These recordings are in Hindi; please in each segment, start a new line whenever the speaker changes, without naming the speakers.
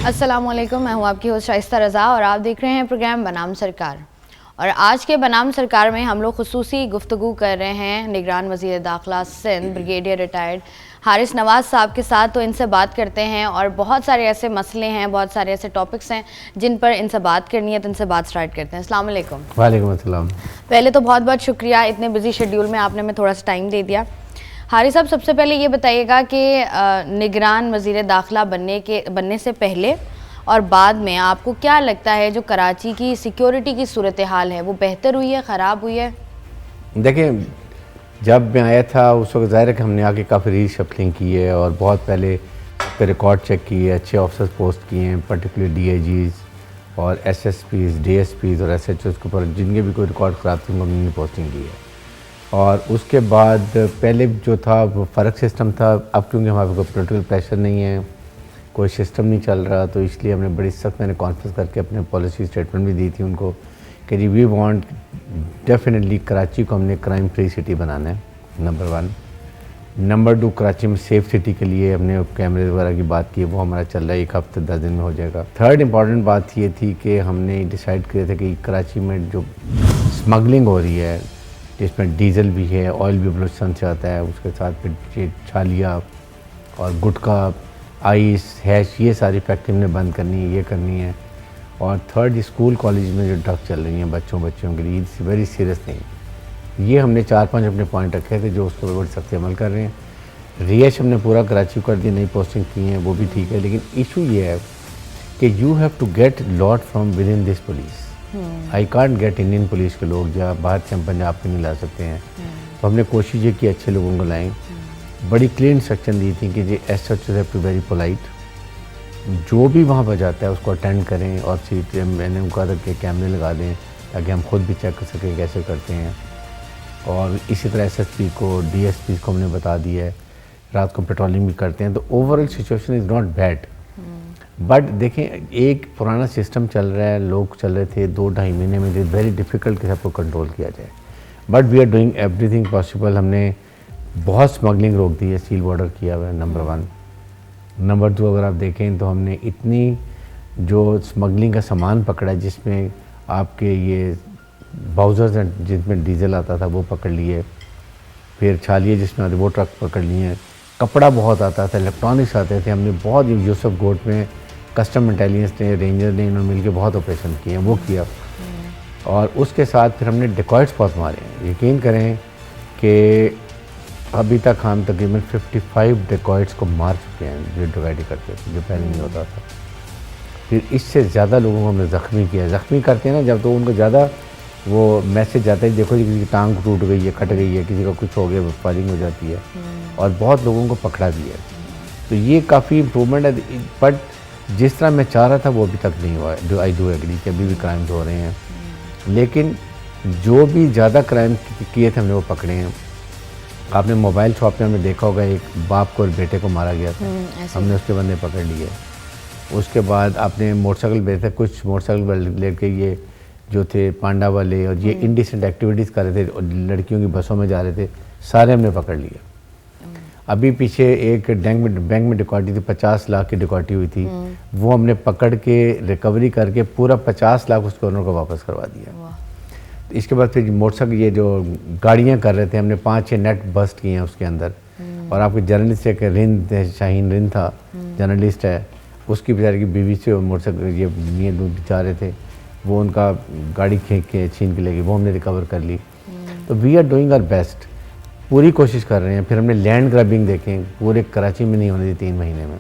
अस्सलामुअलैकुम, मैं हूँ आपकी होस्ट शाइस्ता रज़ा और आप देख रहे हैं प्रोग्राम बनाम सरकार। और आज के बनाम सरकार में हम लोग खुसूसी गुफ्तगू कर रहे हैं निगरान वज़ीर दाखिला सिंध ब्रिगेडियर रिटायर्ड हारिस नवाज़ साहब के साथ। तो इनसे बात करते हैं और बहुत सारे ऐसे मसले हैं, बहुत सारे ऐसे टॉपिक्स हैं जिन पर इनसे बात करनी है, तो इनसे बात स्टार्ट करते हैं। अस्सलाम वालेकुम।
वालेकुम अस्सलाम।
पहले तो बहुत बहुत शुक्रिया, इतने बिजी शेड्यूल में आपने हमें थोड़ा सा टाइम दे दिया। हारिस साहब, सबसे पहले ये बताइएगा कि निगरान वज़ीर दाखिला बनने से पहले और बाद में आपको क्या लगता है जो कराची की सिक्योरिटी की सूरत हाल है वो बेहतर हुई है, ख़राब हुई है?
देखें, जब मैं आया था उस वक्त ज़ाहिर है कि हमने आके काफ़ी रीशफलिंग की है और बहुत पहले पे रिकॉर्ड चेक किए, अच्छे ऑफिसर्स पोस्ट किए हैं, पर्टिकुलर DIGs और SSPs, DSPs और SHOs के ऊपर जिनके भी कोई रिकॉर्ड ख़राब थी उन्होंने पोस्टिंग की है। और उसके बाद पहले जो था वो फ़र्क सिस्टम था। अब क्योंकि हमारे कोई पोलिटिकल प्रेशर नहीं है, कोई सिस्टम नहीं चल रहा, तो इसलिए हमने बड़ी सख्त मैंने कॉन्फ्रेंस करके अपने पॉलिसी स्टेटमेंट भी दी थी उनको कि जी वी वांट डेफिनेटली कराची को हमने क्राइम फ्री सिटी बनाना है, नंबर 1। नंबर 2, कराची में सेफ़ सिटी के लिए हमने कैमरे वगैरह की बात की, वो हमारा चल रहा है, 1 हफ्ते 10 दिन में हो जाएगा। थर्ड इम्पॉर्टेंट बात ये थी कि हमने डिसाइड किया था कि कराची में जो स्मगलिंग हो रही है, जिसमें डीजल भी है, ऑयल भी बलूचिस्तान से आता है, उसके साथ फिर छालिया और गुटखा, आइस, हैश, ये सारी फैक्ट्री हमने बंद करनी है, ये करनी है। और थर्ड, स्कूल कॉलेज में जो ड्रग चल रही हैं बच्चों के लिए, इट्स वेरी सीरियस थिंग। ये हमने 4-5 अपने पॉइंट रखे थे जो उसके ऊपर सख्त अमल कर रहे हैं। रिहाइश हमने पूरा कराची कर दी, नई पोस्टिंग की हैं, वो भी ठीक है। लेकिन इशू ये है कि you have to get lot from with in this police. I can't get Indian police के लोग या बाहर से हम पंजाब के नहीं ला सकते हैं। तो हमने कोशिश ये की अच्छे लोगों को लाएँ। बड़ी क्लियर इंस्ट्रक्शन दी थी कि जी SHOs have to very polite, जो भी वहाँ पर जाता है उसको अटेंड करें और सीट मैंने उनको कहा था कि कैमरे लगा दें ताकि हम खुद भी चेक कर सकें कैसे करते हैं। और इसी तरह SSP को, DSP को हमने बता दिया है, रात को पेट्रोलिंग भी करते हैं। तो overall situation is not bad. But देखें, एक पुराना सिस्टम चल रहा है, लोग चल रहे थे 2-2.5 महीने में, इज़ वेरी डिफ़िकल्ट कि सबको कंट्रोल किया जाए। But we are doing everything possible. हमने बहुत स्मगलिंग रोक दी है, सील बॉर्डर किया हुआ है, नंबर 1। नंबर 2, अगर आप देखें तो हमने इतनी जो स्मगलिंग का सामान पकड़ा है जिसमें आपके ये बाउजर्स हैं जिसमें डीजल आता था वो पकड़ लिए, फिर छालिए जिसमें वो ट्रक पकड़ लिए, कपड़ा बहुत आता था, इलेक्ट्रॉनिक्स आते थे। हमने बहुत यूसुफ गोट में कस्टम इंटेलिजेंस ने, रेंजर ने, इन्होंने मिलकर बहुत ऑपरेशन किए हैं, वो किया। और उसके साथ फिर हमने डिकॉइट्स बहुत मारे हैं। यकीन करें कि अभी तक हम तकरीबन 55 डिकॉइट्स को मार चुके हैं जो डिकॉइटी करते थे, जो पहले नहीं होता था। फिर इससे ज़्यादा लोगों को हमने ज़ख्मी किया। ज़ख्मी करते हैं ना जब, तो उनको ज़्यादा वो मैसेज जाता है, देखो जी किसी की टांग टूट गई है, कट गई है, किसी का कुछ हो गया, फायरिंग हो जाती है। और बहुत लोगों को पकड़ा भी है। तो ये काफ़ी इम्प्रूवमेंट है। बट जिस तरह मैं चाह रहा था वो अभी तक नहीं हुआ है। जो आई डू एग्री कि अभी भी क्राइम्स हो रहे हैं, लेकिन जो भी ज़्यादा क्राइम किए थे हमने वो पकड़े हैं। आपने मोबाइल शॉप में हमने देखा होगा, एक बाप को और बेटे को मारा गया था, हमने उसके बंदे पकड़ लिए। उसके बाद आपने मोटरसाइकिल बेचे थे, कुछ मोटरसाइकिल लेके ये जो थे पांडा वाले और ये इंडिसेंट एक्टिविटीज़ कर रहे थे और लड़कियों की बसों में जा रहे थे, सारे हमने पकड़ लिए। अभी पीछे एक बैंक में डिकॉटी थी, 50 लाख की डिकॉटी हुई थी, वो हमने पकड़ के रिकवरी करके पूरा 50 लाख उसके ओनर को वापस करवा दिया। इसके बाद फिर मोटरसाइकिल ये जो गाड़ियाँ कर रहे थे, हमने 5-6 नेट बस्ट किए हैं उसके अंदर। और आपके जर्नलिस्ट एक रिंद, शाहीन रिंद था, जर्नलिस्ट है, उसकी बेचारे की बीवी से मोटरसाइकिल ये मियाँ दूध जा रहे थे, वो उनका गाड़ी खींच के छीन के ले गई, वो हमने रिकवर कर ली। तो we are doing our best, पूरी कोशिश कर रहे हैं। फिर हमने लैंड ग्रैबिंग देखें, पूरे कराची में नहीं होने दी 3 महीने में,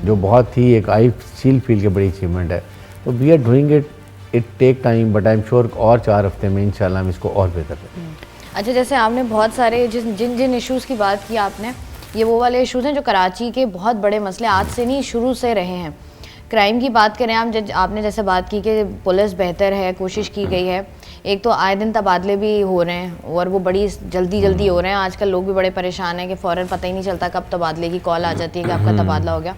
जो बहुत ही एक आई सील फील की बड़ी अचीवमेंट है। तो we are doing it take time, but I am sure और 4 हफ्ते में इंशाल्लाह हम इसको और बेहतर करेंगे।
अच्छा, जैसे आपने बहुत सारे जिन इश्यूज़ की बात की आपने, ये वो वाले इश्यूज़ हैं जो कराची के बहुत बड़े मसले आज से नहीं शुरू से रहे हैं। क्राइम की बात करें आपने जैसे बात की कि पुलिस बेहतर है, कोशिश की गई है। एक तो आए दिन तबादले भी हो रहे हैं और वो बड़ी जल्दी हो रहे हैं। आजकल लोग भी बड़े परेशान हैं कि फ़ौरन पता ही नहीं चलता कब तबादले की कॉल आ जाती है कि आपका तबादला हो गया।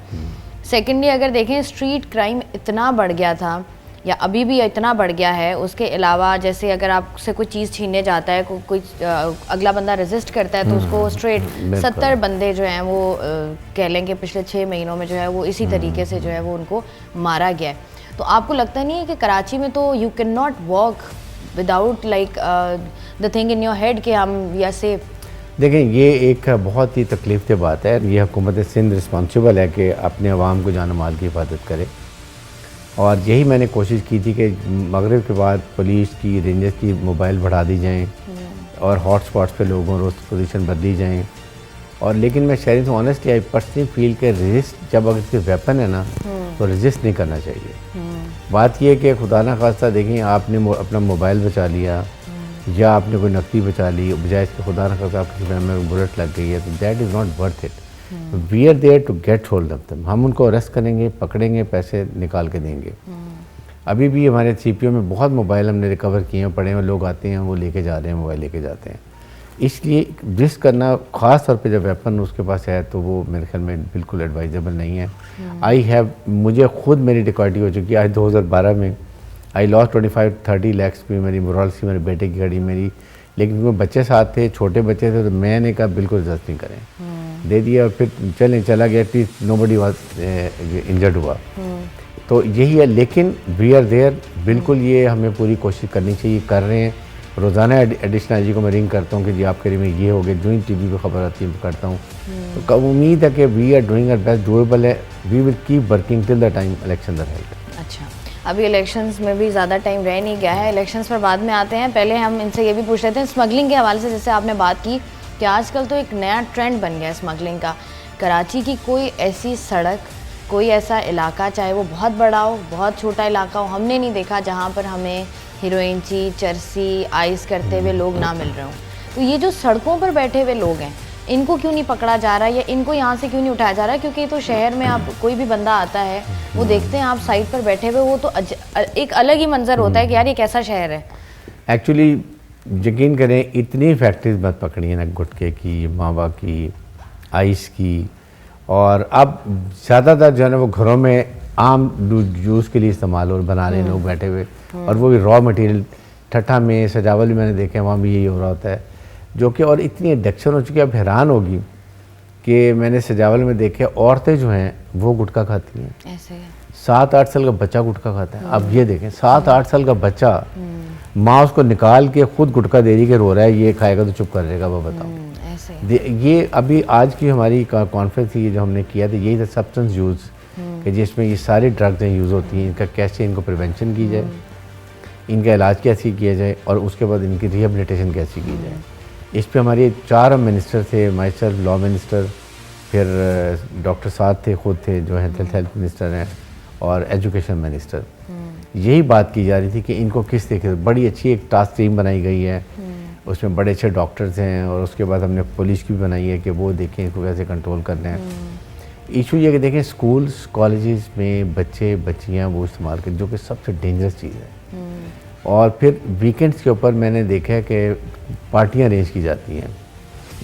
सेकेंडली, अगर देखें स्ट्रीट क्राइम इतना बढ़ गया था, या अभी भी इतना बढ़ गया है? उसके अलावा जैसे अगर आपसे कोई चीज़ छीनने जाता है, कोई अगला बंदा रेजिस्ट करता है तो उसको स्ट्रेट 70 बंदे जो हैं वो कह लें कि पिछले 6 महीनों में जो है वो इसी तरीके से जो है वो उनको मारा गया है। तो आपको लगता नहीं है कि कराची में तो you can not walk without like the thing in your head कि हम या सेफ?
देखें, ये एक बहुत ही तकलीफ की बात है। ये हुकूमत सिंध रिस्पॉन्सिबल है कि अपने अवाम को जान माल की हिफाजत करे, और यही मैंने कोशिश की थी कि मगरिब के बाद पुलिस की, रेंजर्स की मोबाइल बढ़ा दी जाएँ और हॉट स्पॉट्स पे लोगों रोज पोजीशन बदली जाएँ। और लेकिन मैं शहरी से ऑनेस्टली आई पर्सनली फील के रेजिस्ट, जब अगर कोई वेपन है ना तो रेजिस्ट नहीं करना चाहिए। बात यह है कि खुदा ना खास्ता देखें आपने अपना मोबाइल बचा लिया या आपने कोई नकदी बचा ली, बजाय इसके खुदा ना खास्ता आपकी फैमिली में बुलेट लग गई है, तो that is not worth it. We are there to get hold of them. हम उनको अरेस्ट करेंगे, पकड़ेंगे, पैसे निकाल के देंगे। अभी भी हमारे CPO में बहुत मोबाइल हमने रिकवर किए हैं, पड़े हुए लोग आते हैं वो लेके जा रहे हैं, मोबाइल लेके जाते हैं। इसलिए रिस्क करना, ख़ास तौर पे जब वेपन उसके पास है, तो वो मेरे ख्याल में बिल्कुल एडवाइजेबल नहीं है। मुझे खुद मेरी डिकॉर्डी हो चुकी है। आज 2012 में आई लॉस 25-30 लैक्स भी मेरी मोरल्स, मेरे बेटे की घड़ी मेरी, लेकिन वो बच्चे साथ थे, छोटे बच्चे थे, तो मैंने कहा बिल्कुल इज्जत नहीं करें, दे दिया और फिर चला गया। एटलीस्ट नोबडी वाज इंजर्ड हुआ। तो यही है, लेकिन वी आर देयर। बिल्कुल ये हमें पूरी कोशिश करनी चाहिए, कर रहे हैं। रोज़ाना एडिशनल IG को मैं रिंग करता हूँ कि जी आपके लिए में ये हो गया, जो ही TV पे खबर आती है करता हूँ। तो कब उम्मीद है कि we are doing our best, doable है। We will keep working till the time election are held.
अच्छा, अभी इलेक्शंस में भी ज़्यादा टाइम रह नहीं गया है, इलेक्शंस पर बाद में आते हैं। पहले हम इनसे ये भी पूछ लेते हैं स्मगलिंग के हवाले से, जैसे आपने बात की कि आजकल तो एक नया ट्रेंड बन गया है स्मगलिंग का। कराची की कोई ऐसी सड़क, कोई ऐसा इलाका, चाहे वो बहुत बड़ा हो, बहुत छोटा इलाका हो, हमने नहीं देखा जहाँ पर हमें हीरोइन, चरसी, आइस करते हुए लोग ना मिल रहे हों। तो ये जो सड़कों पर बैठे हुए लोग हैं, इनको क्यों नहीं पकड़ा जा रहा, या इनको यहाँ से क्यों नहीं उठाया जा रहा? क्योंकि तो शहर में आप कोई भी बंदा आता है, वो देखते हैं आप साइड पर बैठे हुए, वो तो एक अलग ही मंजर होता है कि यार ये कैसा शहर है।
एक्चुअली यकीन करें, इतनी फैक्ट्रीज मत पकड़ी है ना, गुटखे की, मावा की, आइस की, और अब ज़्यादातर जो है ना वो घरों में आम जूस के लिए इस्तेमाल और बना रहे हैं लोग बैठे हुए, और वो भी रॉ मटेरियल। ठट्ठा में, सजावल भी मैंने देखे, वहाँ भी यही हो रहा होता है, जो कि और इतनी एडिक्शन हो चुकी है। अब हैरान होगी कि मैंने सजावल में देखे औरतें जो हैं वो गुटखा खाती हैं। ऐसे 7-8 साल का बच्चा गुटखा खाता है। अब ये देखें, 7-8 साल का बच्चा, माँ उसको निकाल के खुद गुटखा दे रही के रो रहा है, ये खाएगा तो चुप कर रहेगा, वो बताओ। ये अभी आज की हमारी कॉन्फ्रेंस थी जो हमने किया था, यही था सब्सटेंस यूज़, कि जिसमें ये सारी ड्रग्स यूज़ होती हैं, इनका कैसे इनको प्रिवेंशन की जाए, इनका इलाज कैसे किया जाए, और उसके बाद इनकी रिहेबिलिटेशन कैसे की जाए। इस पे हमारे 4 मिनिस्टर थे, माई सेल्फ लॉ मिनिस्टर, फिर डॉक्टर साद थे, खुद थे जो हैं हेल्थ मिनिस्टर हैं, और एजुकेशन मिनिस्टर। यही बात की जा रही थी कि इनको किस तरीके से, बड़ी अच्छी एक टास्क टीम बनाई गई है, उसमें बड़े अच्छे डॉक्टर्स हैं, और उसके बाद हमने पुलिस की भी बनाई है कि वो देखें इसको कैसे कंट्रोल करना है। इशू ये कि देखें स्कूल्स कॉलेजेस में बच्चे बच्चियां वो इस्तेमाल करें, जो कि सबसे डेंजरस चीज़ है। और फिर वीकेंड्स के ऊपर मैंने देखा है कि पार्टियां अरेंज की जाती हैं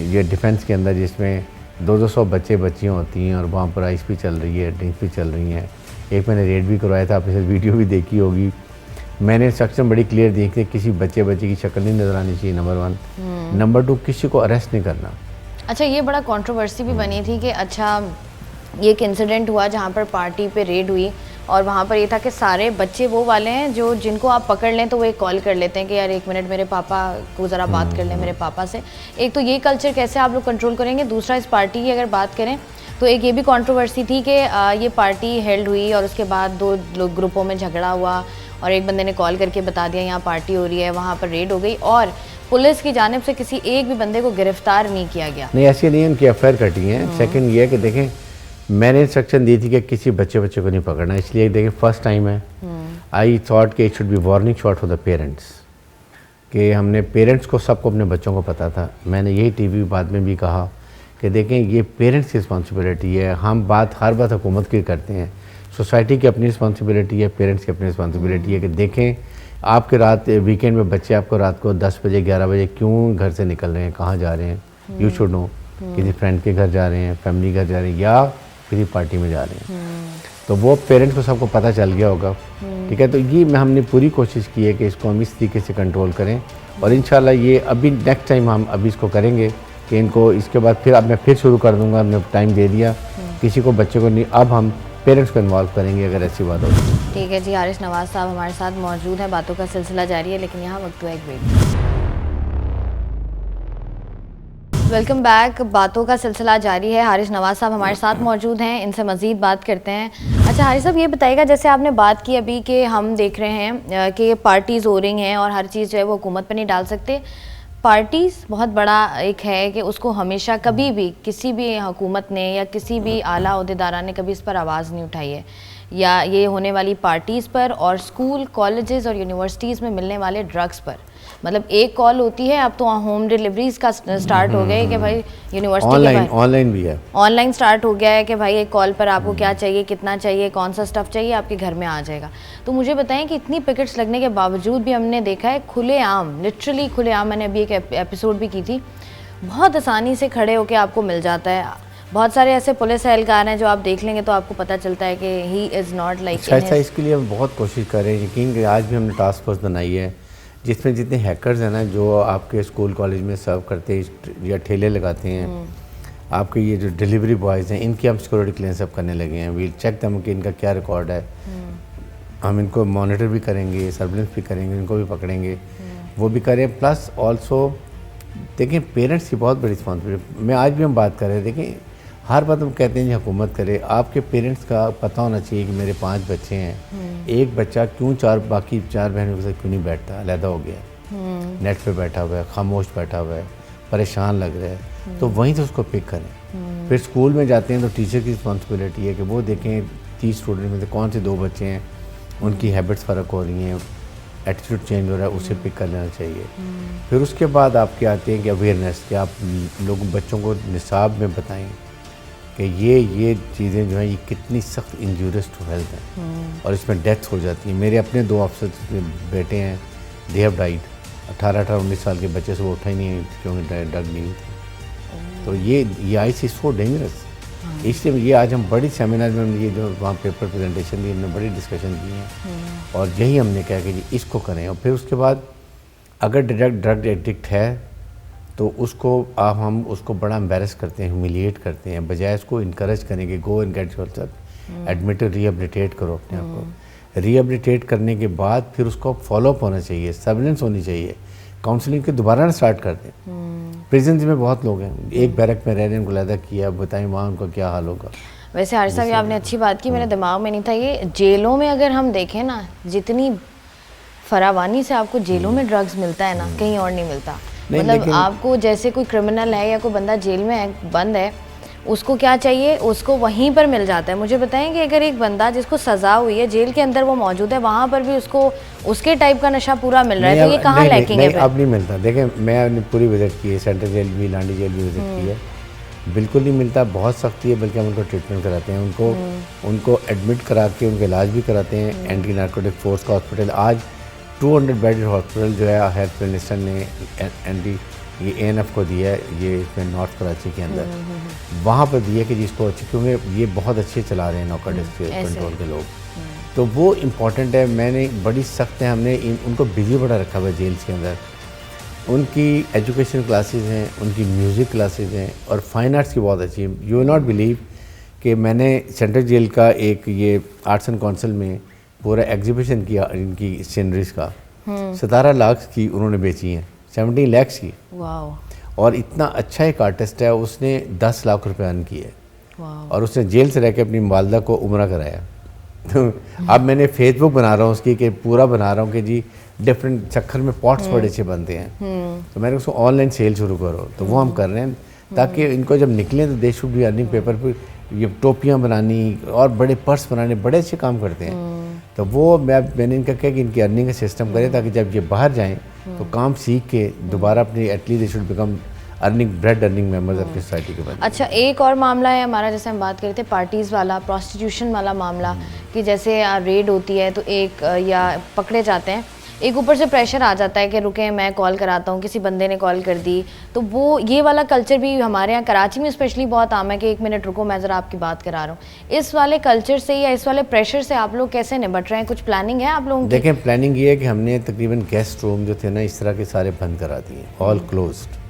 ये डिफेंस के अंदर, जिसमें 200 बच्चे बच्चियाँ होती हैं, और वहाँ पर आइस भी चल रही है, ड्रिंक्स भी चल रही हैं। एक मैंने रेड भी करवाया था, आपने वीडियो भी देखी होगी। मैंने इंस्ट्रक्शन बड़ी क्लियर दी कि किसी बच्चे की शक्ल नहीं नज़र आनी चाहिए, नंबर 1। नंबर 2, किसी को अरेस्ट नहीं करना।
अच्छा, ये बड़ा कंट्रोवर्सी भी बनी थी कि अच्छा ये एक इंसिडेंट हुआ जहाँ पर पार्टी पे रेड हुई, और वहाँ पर ये था कि सारे बच्चे वो वाले हैं जो जिनको आप पकड़ लें तो वो एक कॉल कर लेते हैं कि यार 1 मिनट मेरे पापा को ज़रा बात कर लें मेरे पापा से। एक तो ये कल्चर कैसे आप लोग कंट्रोल करेंगे? दूसरा, इस पार्टी की अगर बात करें तो एक ये भी कंट्रोवर्सी थी कि ये पार्टी हेल्ड हुई और उसके बाद 2 लोग ग्रुपों में झगड़ा हुआ, और एक बंदे ने कॉल करके बता दिया यहाँ पार्टी हो रही है, वहाँ पर रेड हो गई, और पुलिस की जानिब से किसी एक भी बंदे को गिरफ्तार नहीं किया गया।
नहीं, ऐसी नहीं, उनकी FIR कटी है। सेकंड ये है कि देखें, मैंने इंस्ट्रक्शन दी थी कि किसी बच्चे को नहीं पकड़ना, इसलिए देखें फर्स्ट टाइम है। आई थॉट कि it should be warning shot for the parents, कि हमने पेरेंट्स को, सबको अपने बच्चों को पता था। मैंने यही TV बाद में भी कहा कि देखें ये पेरेंट्स की रिस्पॉन्सिबिलिटी है। हम हर बात हुकूमत की करते हैं, सोसाइटी की अपनी रिस्पॉन्सिबिलिटी है, पेरेंट्स की अपनी रिस्पॉन्सिबिलिटी है कि देखें आपके रात वीकेंड में बच्चे आपको रात को 10 बजे 11 बजे क्यों घर से निकल रहे हैं, कहाँ जा रहे हैं। यू शुड नो, किसी फ्रेंड के घर जा रहे हैं, फैमिली घर जा रहे हैं, या किसी पार्टी में जा रहे हैं। तो वो पेरेंट्स को सबको पता चल गया होगा, ठीक है। तो ये हमने पूरी कोशिश की है कि इसको हम इस तरीके से कंट्रोल करें, और इंशाल्लाह ये अभी नेक्स्ट टाइम हम अभी इसको करेंगे कि इनको इसके बाद फिर अब मैं फिर शुरू कर दूंगा। हमने टाइम दे दिया, किसी को बच्चे को नहीं, अब हम पेरेंट्स को इन्वॉल्व करेंगे अगर ऐसी बात होगी।
ठीक है जी, हारिस नवाज साहब हमारे साथ मौजूद हैं, बातों का सिलसिला जारी है, लेकिन यहाँ वक्त हुआ एक ब्रेक। वेलकम बैक, बातों का सिलसिला जारी है। हारिस नवाज साहब हमारे साथ मौजूद हैं, इनसे मज़ीद बात करते हैं। अच्छा हारिस साहब, ये बताइएगा, जैसे आपने बात की अभी कि हम देख रहे हैं कि पार्टीज़ हो रही हैं और हर चीज़ जो है वो हुकूमत पर नहीं डाल सकते। पार्टीज़ बहुत बड़ा एक है कि उसको हमेशा कभी भी किसी भी हुकूमत ने या किसी भी आला अहदेदारा ने कभी इस पर आवाज़ नहीं उठाई है, या ये होने वाली पार्टीज़ पर और स्कूल, कॉलेजेस और यूनिवर्सिटीज़ में मिलने वाले ड्रग्स पर। मतलब एक कॉल होती है, अब तो होम डिलीवरीज का स्टार्ट हो गया है कि भाई यूनिवर्सिटी
ऑनलाइन भी है,
ऑनलाइन स्टार्ट हो गया है कि भाई एक कॉल पर आपको क्या चाहिए, कितना चाहिए, कौन सा स्टफ़ चाहिए, आपके घर में आ जाएगा। तो मुझे बताएं कि इतनी पिकेट्स लगने के बावजूद भी हमने देखा है खुलेआम, लिटरली खुलेआम, मैंने अभी एक एपिसोड भी की थी, बहुत आसानी से खड़े होकर आपको मिल जाता है। बहुत सारे ऐसे पुलिस एहलकार हैं जो आप देख लेंगे तो आपको पता चलता है कि ही इज़ नॉट लाइक।
अच्छा, इसके लिए हम बहुत कोशिश कर रहे हैं। यकीन कि आज भी हमने टास्क फोर्स बनाई है जिसमें जितने हैकर्स हैं ना, जो आपके स्कूल कॉलेज में सर्व करते हैं या ठेले लगाते हैं, आपके ये जो डिलीवरी बॉयज़ हैं, इनकी हम सिक्योरिटी क्लियरेंस सब करने लगे हैं। वील चेक दम कि इनका क्या रिकॉर्ड है, हम इनको मॉनिटर भी करेंगे, सर्विलेंस भी करेंगे, इनको भी पकड़ेंगे, वो भी करें। प्लस ऑल्सो देखें, पेरेंट्स की बहुत बड़ी रिस्पॉन्सिबिलिटी। मैं आज भी हम बात कर रहे हैं, देखें हर बात हम कहते हैं जी हुकूमत करे, आपके पेरेंट्स का पता होना चाहिए कि मेरे 5 बच्चे हैं, एक बच्चा क्यों बाकी 4 बहनों के साथ क्यों नहीं बैठता, अलहदा हो गया, नेट पे बैठा हुआ है, खामोश बैठा हुआ है, परेशान लग रहा है, तो वहीं से उसको पिक करें। फिर स्कूल में जाते हैं तो टीचर की रिस्पॉन्सिबिलिटी है कि वो देखें 30 स्टूडेंट में से कौन से 2 बच्चे हैं, उनकी हैबिट्स फ़र्क हो रही हैं, एटीट्यूड चेंज हो रहा है, उसे पिक कर लेना चाहिए। फिर उसके बाद आपके आते हैं कि अवेयरनेस, कि आप लोग बच्चों को निसाब में बताएं कि ये चीज़ें जो हैं ये कितनी सख्त इंजूरियस टू हेल्थ हैं, और इसमें डेथ हो जाती है। मेरे अपने 2 अफसर बेटे हैं, दे हैव डाइड, 18-19 साल के बच्चे से वो उठा ही नहीं क्योंकि ड्रग नहीं थी। तो ये आई सी सो डेंजरस। इसलिए ये आज हम बड़ी सेमिनार में हमने ये जो वहाँ पेपर प्रेजेंटेशन दी, हमने बड़ी डिस्कशन की हैं, और यही हमने कहा कि जी इसको करें। और फिर उसके बाद अगर ड्रग एडिक्ट है तो उसको हम उसको बड़ा एम्बेरस करते हैं, ह्यूमिलिएट करते हैं, बजाय उसको इनकरेज करें कि go and get yourself admitted, rehabilitate करो अपने आप को। रिहेबिलिटेट करने के बाद फिर उसको फॉलोअप होना चाहिए, सर्विलेंस होनी चाहिए, काउंसलिंग के दोबारा स्टार्ट कर दें। प्रिजन्स में बहुत लोग हैं, एक बैरक में रह रहे हैं, उनको लहदा किया, बताएं वहाँ उनका क्या हाल होगा।
वैसे हारिस साहब, आपने अच्छी बात की, मेरे दिमाग में नहीं था ये। जेलों में अगर हम देखें ना, जितनी फरावानी से आपको जेलों में ड्रग्स मिलता है ना, कहीं और नहीं मिलता। मतलब आपको जैसे कोई क्रिमिनल है या कोई बंदा जेल में है, बंद है, उसको क्या चाहिए, उसको वहीं पर मिल जाता है। मुझे बताएं कि अगर एक बंदा जिसको सज़ा हुई है, जेल के अंदर वो मौजूद है, वहाँ पर भी उसको उसके टाइप का नशा पूरा मिल रहा है, तो ये कहाँ लैकिंग है?
अब नहीं मिलता। देखें, मैंने पूरी विजिट की है, सेंट्रल जेल भी, लांडी जेल भी विजिट की है, बिल्कुल नहीं मिलता, बहुत सख्ती है। बल्कि हम उनको ट्रीटमेंट कराते हैं, उनको एडमिट करा के उनका इलाज भी कराते हैं। एंटी नार्कोटिक फोर्स का हॉस्पिटल, आज 200 बेडेड हॉस्पिटल जो है हेल्थ मिनिस्टर ने ये ANF को दिया है, ये इसमें नॉर्थ कराची के अंदर, वहाँ पर दिया कि जिसको अच्छी, क्योंकि ये बहुत अच्छे चला रहे हैं नार्कोटिक्स कंट्रोल के लोग, तो वो इम्पॉर्टेंट है। मैंने बड़ी सख्त है, हमने उनको बिजी बड़ा रखा हुआ है जेल्स के अंदर। उनकी एजुकेशन क्लासेस हैं, उनकी म्यूज़िक क्लासेस हैं, और फाइन आर्ट्स की बहुत अच्छी है। यू विल नॉट बिलीव कि मैंने सेंट्रल जेल का एक ये आर्ट्स एंड काउंसिल में पूरा एग्जीबिशन किया इनकी सीनरीज का, 17 लाख की उन्होंने बेची हैं, 17 लाख की। वाह। और इतना अच्छा एक आर्टिस्ट है, उसने 10 लाख रुपए अर्न किए, और उसने जेल से रह के अपनी वालदा को उम्रा कराया। तो अब मैंने फेसबुक बना रहा हूँ उसकी, कि पूरा बना रहा हूँ कि जी डिफरेंट चक्कर में पॉट्स बड़े अच्छे बनते हैं, तो मैंने उसको ऑनलाइन सेल शुरू करो, तो वो हम कर रहे हैं, ताकि इनको जब निकलें तो they should be earning. Paper पर ये टोपियाँ बनानी और बड़े पर्स बनाने, बड़े अच्छे काम करते हैं। तो वो मैंने इनका कहा कि इनकी अर्निंग का सिस्टम करें, ताकि जब ये बाहर जाएं तो काम सीख के दोबारा अपनी at least they should become earning members अपनी सोसाइटी के बाद।
अच्छा, एक और मामला है हमारा, जैसे हम बात कर रहे थे पार्टीज़ वाला, प्रोस्टिट्यूशन वाला मामला, कि जैसे रेड होती है तो एक या पकड़े जाते हैं, एक ऊपर से प्रेशर आ जाता है कि रुके मैं कॉल कराता हूँ, किसी बंदे ने कॉल कर दी, तो वो ये वाला कल्चर भी हमारे यहाँ कराची में स्पेशली बहुत आम है कि 1 मिनट रुको मैं ज़रा आपकी बात करा रहा हूँ। इस वाले कल्चर से या इस वाले प्रेशर से आप लोग कैसे निपट रहे हैं? कुछ प्लानिंग है आप लोगों की?
देखें, प्लानिंग ये है कि हमने तकरीबन गेस्ट रूम जो थे ना इस तरह के सारे बंद करा दिए, ऑल क्लोज्ड।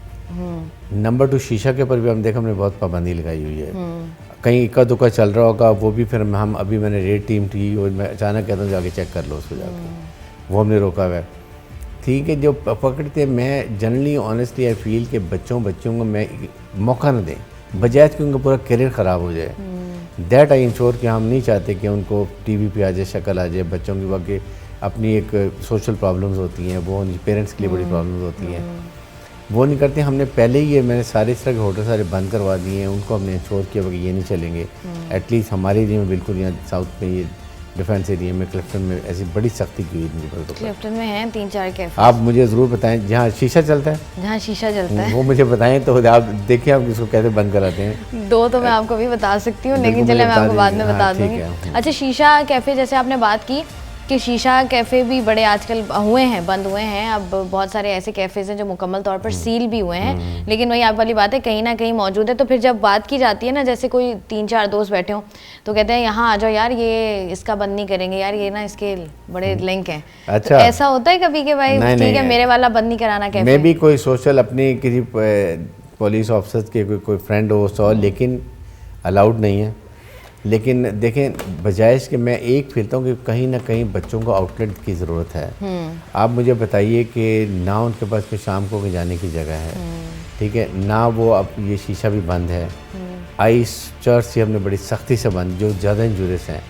नंबर 2, शीशा के ऊपर भी हमने बहुत पाबंदी लगाई हुई है। कहीं इक्का दुक्का चल रहा होगा वो भी फिर मैंने रेड टीम थी और मैं अचानक कहता हूँ जाके चेक कर लो उसको जाके, वो हमने रोका हुआ है। ठीक है, जो पकड़ते मैं जनरली ऑनेस्टली आई फील कि बच्चों को मैं मौका न दें, बजाय कि उनका पूरा करियर ख़राब हो जाए। दैट आई इंश्योर कि हम नहीं चाहते कि उनको टीवी पे आ जाए, शक्ल आ जाए। बच्चों की बाकी अपनी एक सोशल प्रॉब्लम्स होती हैं, वो उनकी पेरेंट्स के लिए बड़ी प्रॉब्लम्स होती हैं, वो नहीं करते। हमने पहले ही मैंने सारे इस तरह के होटल सारे बंद करवा दिए हैं, उनको हमने इंश्योर किया कि ये नहीं चलेंगे। एटलीस्ट हमारे एरिया में बिल्कुल, यहाँ साउथ में ये डिफेंस एरिया में क्लिफ्टन में ऐसी बड़ी सख्ती की हुई थी।
क्लिफ्टन में हैं 3-4 कैफे।
आप मुझे ज़रूर बताएं जहाँ शीशा चलता है,
जहाँ शीशा चलता है
वो मुझे बताएं तो आप देखिए आप इसको कैसे बंद कराते हैं।
2 तो मैं आपको भी बता सकती हूँ, लेकिन चले मैं आपको बाद में बता दूँगी। अच्छा, शीशा कैफ़े जैसे आपने बात की कि शीशा कैफ़े भी बड़े आजकल हुए हैं, बंद हुए हैं। अब बहुत सारे ऐसे कैफ़ेज़ हैं जो मुकम्मल तौर पर सील भी हुए हैं, लेकिन वही आप वाली बात है कहीं ना कहीं मौजूद है। तो फिर जब बात की जाती है ना, जैसे कोई 3-4 दोस्त बैठे हों तो कहते हैं यहाँ आ जाओ यार, ये इसका बंद नहीं करेंगे यार, ये ना इसके बड़े लिंक हैं।
अच्छा,
तो ऐसा होता है कभी कि भाई ठीक है मेरे वाला बंद नहीं कराना कैफ़े?
मैं भी कोई सोशल अपने किसी पुलिस ऑफिसर के कोई फ्रेंड हो सो, लेकिन अलाउड नहीं है। लेकिन देखें, बजाय इसके मैं एक फीलता हूँ कि कहीं ना कहीं बच्चों को आउटलेट की ज़रूरत है। आप मुझे बताइए कि ना उनके पास कोई शाम को जाने की जगह है, ठीक है ना, वो अब ये शीशा भी बंद है। आइस चर्च से हमने बड़ी सख्ती से बंद, जो ज़्यादा इंजूरियस हैं,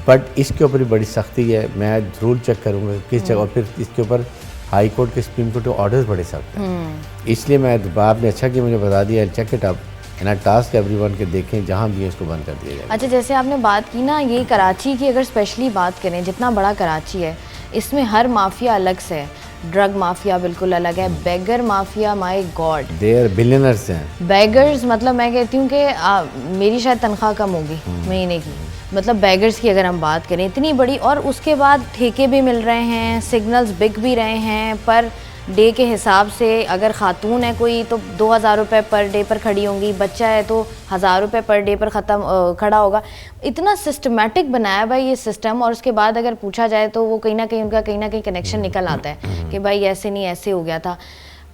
बट इसके ऊपर भी बड़ी सख्ती है। मैं ज़रूर चेक करूँगा किस जगह, और फिर इसके ऊपर हाई कोर्ट के सुप्रीम कोर्ट के ऑर्डर्स बड़े सख्त हैं। इसलिए मैं, आपने अच्छा कि मुझे बता दिया, check it up and I task everyone के देखें जहाँ भी है इसको बंद कर दिया जाए।
अच्छा, जैसे आपने बात की ना ये कराची की, अगर स्पेशली बात करें, जितना बड़ा कराची है इसमें हर माफिया अलग से है। ड्रग माफिया बिल्कुल अलग है, beggar mafia, my God,
they are billionaires हैं।
बेगर्स, मतलब मैं कहती हूँ कि मेरी शायद तनख्वाह कम होगी महीने की, मतलब बेगर्स की अगर हम बात करें इतनी बड़ी। और उसके बाद ठेके भी मिल रहे हैं, सिग्नल्स बिक भी रहे हैं, पर डे के हिसाब से अगर ख़ातून है कोई तो 2000 रुपये पर डे पर खड़ी होंगी, बच्चा है तो 1000 रुपये पर डे पर खड़ा होगा। इतना सिस्टमेटिक बनाया भाई ये सिस्टम। और उसके बाद अगर पूछा जाए तो वो कहीं ना कहीं उनका कहीं ना कहीं कनेक्शन निकल आता है कि भाई ऐसे नहीं ऐसे हो गया था।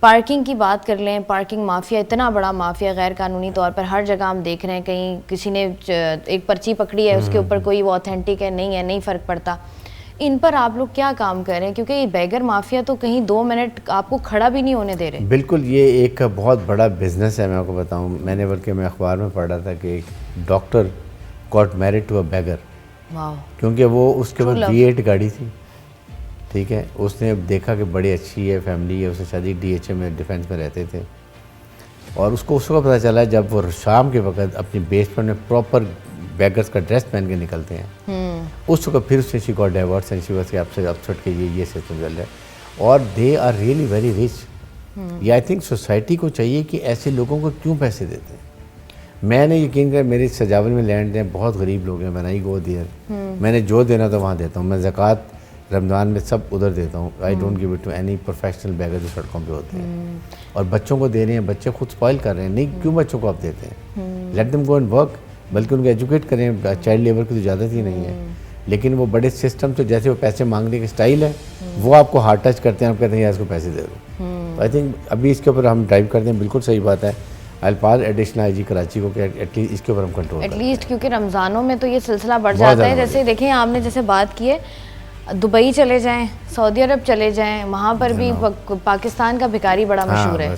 पार्किंग की बात कर लें, पार्किंग माफिया, इतना बड़ा माफिया गैर कानूनी तौर पर हर जगह हम देख रहे हैं। कहीं किसी ने एक पर्ची पकड़ी है, उसके ऊपर कोई वो ऑथेंटिक है नहीं है, नहीं फ़र्क पड़ता। इन पर आप लोग क्या काम कर रहे हैं? क्योंकि ये बेगर माफिया तो कहीं 2 मिनट आपको खड़ा भी नहीं होने दे रहे।
बिल्कुल, ये एक बहुत बड़ा बिजनेस है। मैं आपको बताऊं, मैंने बल्कि मैं अखबार में पढ़ा था कि एक doctor got married to a beggar, क्योंकि वो उसके पास V8 गाड़ी थी, ठीक है। उसने देखा कि बड़ी अच्छी है फैमिली है, उसने शादी DHA में डिफेंस में रहते थे, और उसको उस वक्त पता चला जब वो शाम के वक्त अपनी बेस पर में प्रॉपर बेगर्स का ड्रेस पहन के निकलते हैं। उस वक्त फिर उससे she got diverse and she was के आपसे अपसेट के ये सिस्टम चल रहा है, और they are really very rich. ये आई थिंक सोसाइटी को चाहिए कि ऐसे लोगों को क्यों पैसे देते हैं। मैंने यकीन कर, मेरे सजावल में लैंड हैं, बहुत गरीब लोग हैं, मैंने गो देयर, मैंने जो देना तो वहाँ देता हूँ। मैं ज़कात रमज़ान में सब उधर देता हूँ। I don't give it to any professional beggar जो सड़कों पे होते हैं, और बच्चों को दे रहे हैं, बच्चे खुद स्पॉइल कर रहे हैं। नहीं, क्यों बच्चों को आप देते हैं? Let them go and work, बल्कि उनको एजुकेट करें। चाइल्ड लेबर की तो ज़्यादा ही नहीं है, लेकिन वो बड़े सिस्टम से जैसे वो पैसे मांगने की स्टाइल है, वो आपको हार्ड टच करते हैं, आप कहते हैं यार इसको पैसे दे दो। आई थिंक अभी इसके ऊपर हम ड्राइव करते हैं, बिल्कुल सही बात है। अल्पाज एडिशनल IG कराची को एटलीस्ट इसके ऊपर हम कंट्रोल
एटलीस्ट, क्योंकि रमज़ानों में तो ये सिलसिला बढ़ जाता है। जैसे देखें आपने जैसे बात की है, दुबई चले जाएं, सऊदी अरब चले जाएं, वहाँ पर भी पाकिस्तान का भिखारी बड़ा मशहूर है।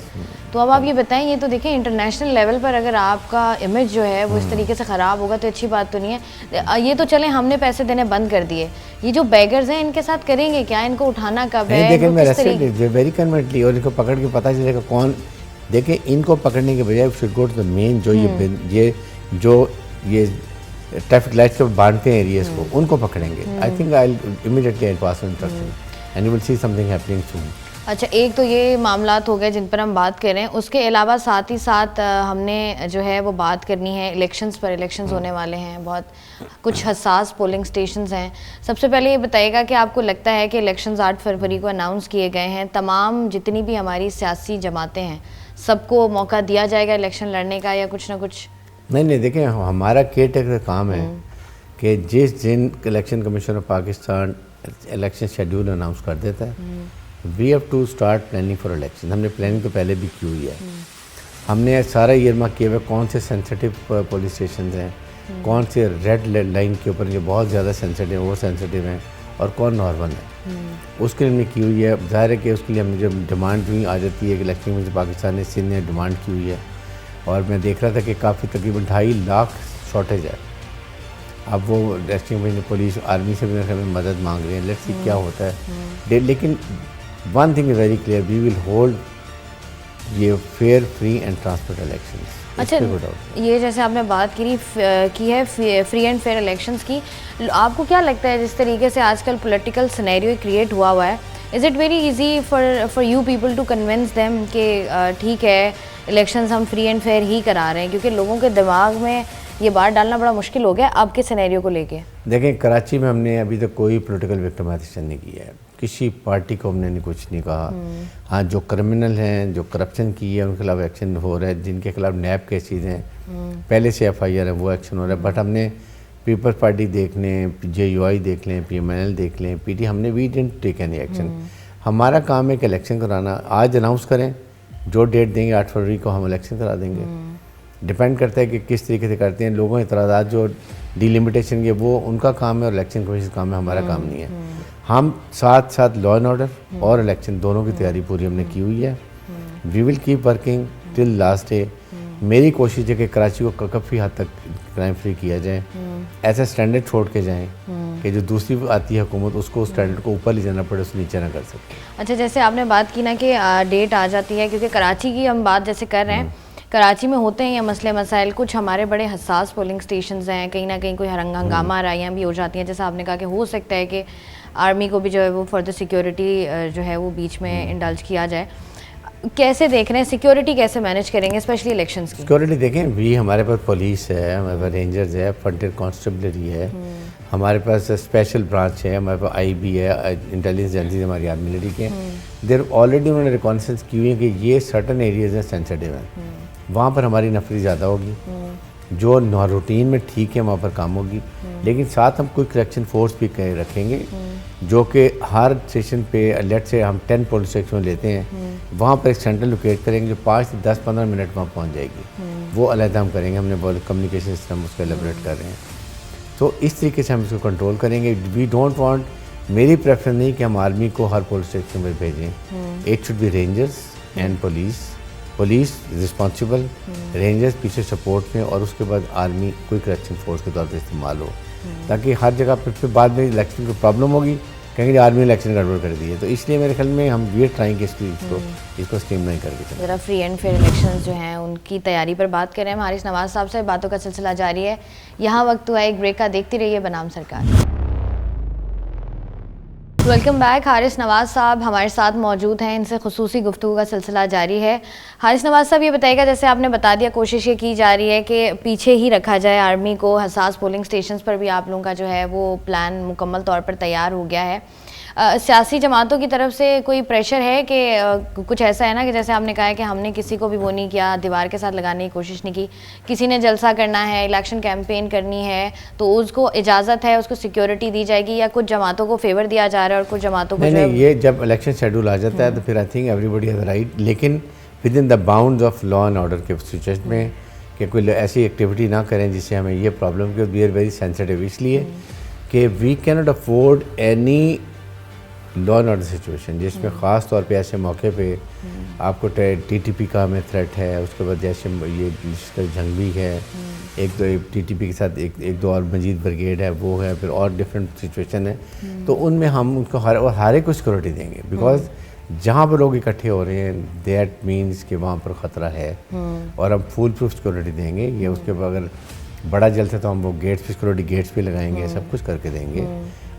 तो अब आप ये बताएं, ये तो देखें इंटरनेशनल लेवल पर अगर आपका इमेज जो है वो इस तरीके से ख़राब होगा तो अच्छी बात तो नहीं है। ये तो चलें हमने पैसे देने बंद कर दिए, ये जो बेगर्स हैं इनके साथ करेंगे क्या? इनको उठाना कब है?
वेरी कन्वीनियंटली, और इनको पकड़ के पता चलेगा कौन। देखें, इनको पकड़ने के बजाय should go to the main, जो ये ट्रैफिक लाइट्स को बांधते हैं एरियाज को, उनको पकड़ेंगे। I think I immediately I pass on instruction and you will see something happening soon.
अच्छा, एक तो ये मामलात हो गए जिन पर हम बात कर रहे हैं, उसके अलावा साथ ही साथ हमने जो है वो बात करनी है इलेक्शंस पर। इलेक्शंस होने वाले हैं, बहुत कुछ हसास पोलिंग स्टेशंस हैं। सबसे पहले ये बताइएगा कि आपको लगता है कि इलेक्शंस 8 फरवरी को अनाउंस किए गए हैं, तमाम जितनी भी हमारी सियासी जमातें हैं सबको मौका दिया जाएगा इलेक्शन लड़ने का, या कुछ ना कुछ? नहीं,
देखें, हमारा केयर टेकर का काम है कि जिस दिन election commission of Pakistan election schedule announce कर देता है, we have to start planning for election. हमने प्लानिंग तो पहले भी की हुई है। हमने सारा ईयर मार्क किया हुआ कौन से सेंसिटिव पुलिस स्टेशन हैं, कौन से रेड लाइन के ऊपर जो बहुत ज़्यादा सेंसिटिव वो सेंसिटिव हैं, और कौन नॉर्मल है, उसके लिए हमने की हुई है। ज़ाहिर है कि उसके लिए हमने जब डिमांड हुई आ जाती है कि इलेक्शन कमीशन पाकिस्तान ने सिंध ने डिमांड की हुई है, और मैं देख रहा था कि काफ़ी तकरीबन 2.5 लाख शॉर्टेज है। अब वो इलेक्शन कमीशन पुलिस आर्मी से भी हमें मदद मांग रहे हैं, लेट्स सी क्या होता है। लेकिन one thing is very clear, we will hold ये fair, free and transparent elections.
अच्छा, ये जैसे आपने बात की है फ्री एंड फेयर इलेक्शंस की, आपको क्या लगता है जिस तरीके से आजकल पॉलिटिकल सिनेरियो क्रिएट हुआ है, is it very easy for you people to convince them कि ठीक है इलेक्शंस हम फ्री एंड फेयर ही करा रहे हैं? क्योंकि लोगों के दिमाग में ये बात डालना बड़ा मुश्किल हो गया आपके सिनेरियो को लेके।
देखें, कराची में हमने अभी तक कोई पॉलिटिकल विक्टिमाइजेशन नहीं किया है, किसी पार्टी को हमने कुछ नहीं कहा। हाँ, जो क्रिमिनल हैं, जो करप्शन की है, उनके खिलाफ एक्शन हो रहा है, जिनके खिलाफ नैब केसेज हैं, पहले से FIR है, वो एक्शन हो रहा है। बट हमने पीपल्स पार्टी देख लें, JUI देख लें, PMNL देख लें, PT, हमने we didn't take any action. हमारा काम है कि इलेक्शन कराना। आज अनाउंस करें, जो डेट देंगे 8 फरवरी को हम इलेक्शन करा देंगे। डिपेंड करता है कि किस तरीके से करते हैं। लोगों के इतराज़ात जो डिलिमिटेशन के वो उनका काम है और इलेक्शन कमीशन का काम है, हमारा काम नहीं है। हम साथ साथ लॉ एंड ऑर्डर और इलेक्शन दोनों की तैयारी पूरी हमने की हुई है। We will keep working till last day. मेरी कोशिश है कि कराची को काफ़ी हद तक क्राइम फ्री किया जाए, ऐसा स्टैंडर्ड छोड़ के जाएं कि जो दूसरी आती है हुकूमत उसको उस स्टैंडर्ड को ऊपर ले जाना पड़े, उसको नीचे ना कर सकते।
अच्छा, जैसे आपने बात की ना कि डेट आ जाती है, क्योंकि कराची की हम बात जैसे कर रहे हैं, कराची में होते हैं ये मसले मसाइल, कुछ हमारे बड़े हसास पोलिंग स्टेशंस हैं, कहीं ना कहीं कोई हंगामा आराइयाँ भी हो जाती हैं। जैसा आपने कहा कि हो सकता है कि आर्मी को भी जो है वो फर्दर सिक्योरिटी जो है वो बीच में इंडल्ज किया जाए। कैसे देख रहे हैं सिक्योरिटी, कैसे मैनेज करेंगे स्पेशली इलेक्शंस की?
सिक्योरिटी देखें, भी हमारे पास पुलिस है, हमारे पास रेंजर्स है, फ्रंटियर कांस्टेबलरी है, हमारे पास स्पेशल ब्रांच है, हमारे पास IB है, इंटेलिजेंस एजेंसी हमारी आर्मी मिलिट्री के। देर ऑलरेडी उन्होंने रिकॉन्सेंस की हुई है कि ये सर्टन एरियाज हैं सेंसिटिव हैं, वहाँ पर हमारी नफरी ज़्यादा होगी। जो रूटीन में ठीक है वहाँ पर काम होगी, लेकिन साथ हम कोई करेक्शन फोर्स भी रखेंगे जो कि हर स्टेशन पे, लेट से हम 10 पुलिस स्टेशन लेते हैं, वहाँ पर एक सेंटर लोकेट करेंगे जो 5 से 10-15 मिनट वहाँ पहुँच जाएगी। वो अलग हम करेंगे, हमने कम्युनिकेशन सिस्टम उसका एलेबोरेट कर रहे हैं। तो इस तरीके से हम इसको कंट्रोल करेंगे। वी डोंट वांट, मेरी प्रेफरेंस नहीं कि हम आर्मी को हर पुलिस स्टेशन पर भेजें। It should be rangers and police responsible, rangers पीछे सपोर्ट में, और उसके बाद आर्मी कोई करेक्शन फोर्स के तौर पर इस्तेमाल हो, ताकि हर जगह पर फिर बाद में इलेक्शन को प्रॉब्लम होगी, कहेंगे आर्मी ने इलेक्शन गड़बड़ कर दी है। तो इसलिए मेरे ख्याल में हम वी ट्राइंग इसको स्ट्रीमलाइन करके
ज़रा फ्री एंड फेयर इलेक्शंस जो हैं उनकी तैयारी पर बात करें। हम हारिस नवाज़ साहब से बातों का सिलसिला जारी है। यहाँ वक्त हुआ एक ब्रेक का, देखती रहिए बनाम सरकार। Welcome back. हारिस नवाज़ साहब हमारे साथ मौजूद हैं, इनसे खुसूसी गुफ्तगू का सिलसिला जारी है। हारिस नवाज़ साहब, ये बताइएगा, जैसे आपने बता दिया कोशिश ये की जा रही है कि पीछे ही रखा जाए आर्मी को, हसास पोलिंग स्टेशंस पर भी आप लोगों का जो है वो प्लान मुकम्मल तौर पर तैयार हो गया है। सियासी जमातों की तरफ से कोई प्रेशर है कि कुछ ऐसा है ना कि जैसे आपने कहा है कि हमने किसी को भी वो नहीं किया, दीवार के साथ लगाने की कोशिश नहीं की, किसी ने जलसा करना है, इलेक्शन कैंपेन करनी है तो उसको इजाज़त है, उसको सिक्योरिटी दी जाएगी, या कुछ जमातों को फेवर दिया जा रहा है और कुछ जमातों को
नहीं, ये जब इलेक्शन शेड्यूल आ जाता है तो फिर I think everybody has right, लेकिन within the bounds of law and order के सिचुएशन में कि कोई ऐसी एक्टिविटी ना करें जिससे हमें ये प्रॉब्लम की। वी आर वेरी सेंसिटिव, इसलिए कि we can not afford any law and order situation जिसमें ख़ास तौर पे ऐसे मौके पे आपको TTP का हमें थ्रेट है, उसके बाद जैसे ये जंगली है, एक दो TTP के साथ एक दो और मजीद ब्रिगेड है, वो है, फिर और डिफरेंट सिचुएशन है। तो उनमें हम उनको हर एक को सिक्योरिटी देंगे, बिकॉज जहाँ पर लोग इकट्ठे हो रहे हैं दैट मीन्स कि वहाँ पर ख़तरा है, और हम फुल प्रूफ सिक्योरिटी देंगे। ये उसके बाद अगर बड़ा जलसा तो हम वो गेट्स पे सिक्योरिटी गेट्स पे लगाएंगे, सब कुछ करके देंगे,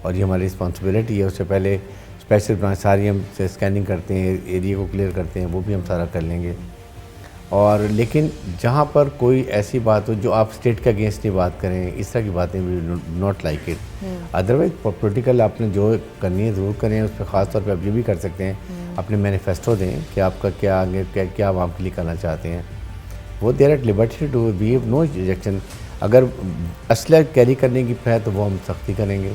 और ये हमारी रिस्पॉन्सिबिलिटी है। उससे पहले स्पेशल ब्रांच सारी हम स्कैनिंग करते हैं, एरिया को क्लियर करते हैं, वो भी हम सारा कर लेंगे। और लेकिन जहाँ पर कोई ऐसी बात हो जो आप स्टेट के अगेंस्ट नहीं बात करें, इस तरह की बातें we not like it. Otherwise political आपने जो करनी है ज़रूर करें, उस पर ख़ास तौर पे आप ये भी कर सकते हैं, अपने मैनिफेस्टो दें कि आपका क्या आगे क्या आप के लिए करना चाहते हैं। वो they're at liberty to we have no rejection. अगर असला कैरी करने की है तो वो हम सख्ती करेंगे।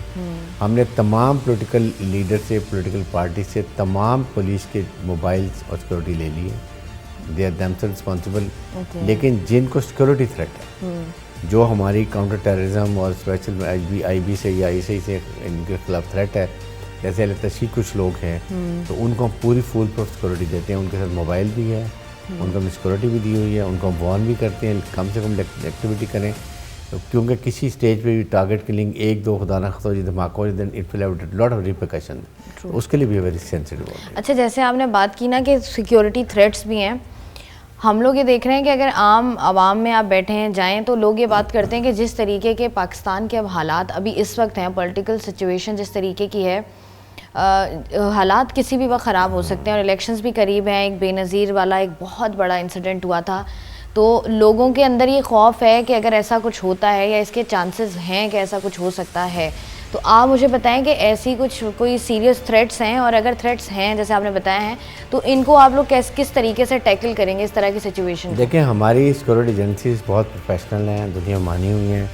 हमने तमाम पॉलिटिकल लीडर से, पॉलिटिकल पार्टी से तमाम पुलिस के मोबाइल्स और सिक्योरिटी ले लिए, दे आर देमसेल्फ रिस्पॉन्सिबल। लेकिन जिनको सिक्योरिटी थ्रेट है, जो हमारी काउंटर टेररिज्म और स्पेशल IB से या ISI से इनके खिलाफ थ्रेट है, जैसे लतशी कुछ लोग हैं, तो उनको हम पूरी फुल प्रूफ सिक्योरिटी देते हैं। उनके साथ मोबाइल भी है, उनको हमने सिक्योरिटी भी दी हुई है, उनको हम वार्न भी करते हैं कम से कम एक्टिविटी करें, तो क्योंकि किसी स्टेज पे भी टारगेट किलिंग एक दो खुदा ना खतरा जो धमाका हो, then it will have lot of repercussion, उसके लिए भी वेरी सेंसिटिव।
अच्छा, जैसे आपने बात की ना कि सिक्योरिटी थ्रेट्स भी हैं, हम लोग ये देख रहे हैं कि अगर आम आवाम में आप बैठे हैं जाएं तो लोग ये बात करते हैं कि जिस तरीके के पाकिस्तान के अब हालात अभी इस वक्त हैं, पॉलिटिकल सिचुएशन जिस तरीके की है, हालात किसी भी वक्त ख़राब हो सकते हैं और इलेक्शंस भी करीब हैं। एक बेनज़ीर वाला एक बहुत बड़ा इंसिडेंट हुआ था, तो लोगों के अंदर ये खौफ है कि अगर ऐसा कुछ होता है या इसके चांसेस हैं कि ऐसा कुछ हो सकता है, तो आप मुझे बताएं कि ऐसी कोई सीरियस थ्रेट्स हैं, और अगर थ्रेट्स हैं जैसे आपने बताया हैं, तो इनको आप लोग किस तरीके से टैकल करेंगे इस तरह की सिचुएशन?
देखिए, हमारी सिक्योरिटी एजेंसीज बहुत प्रोफेशनल हैं, दुनिया मानी हुई हैं,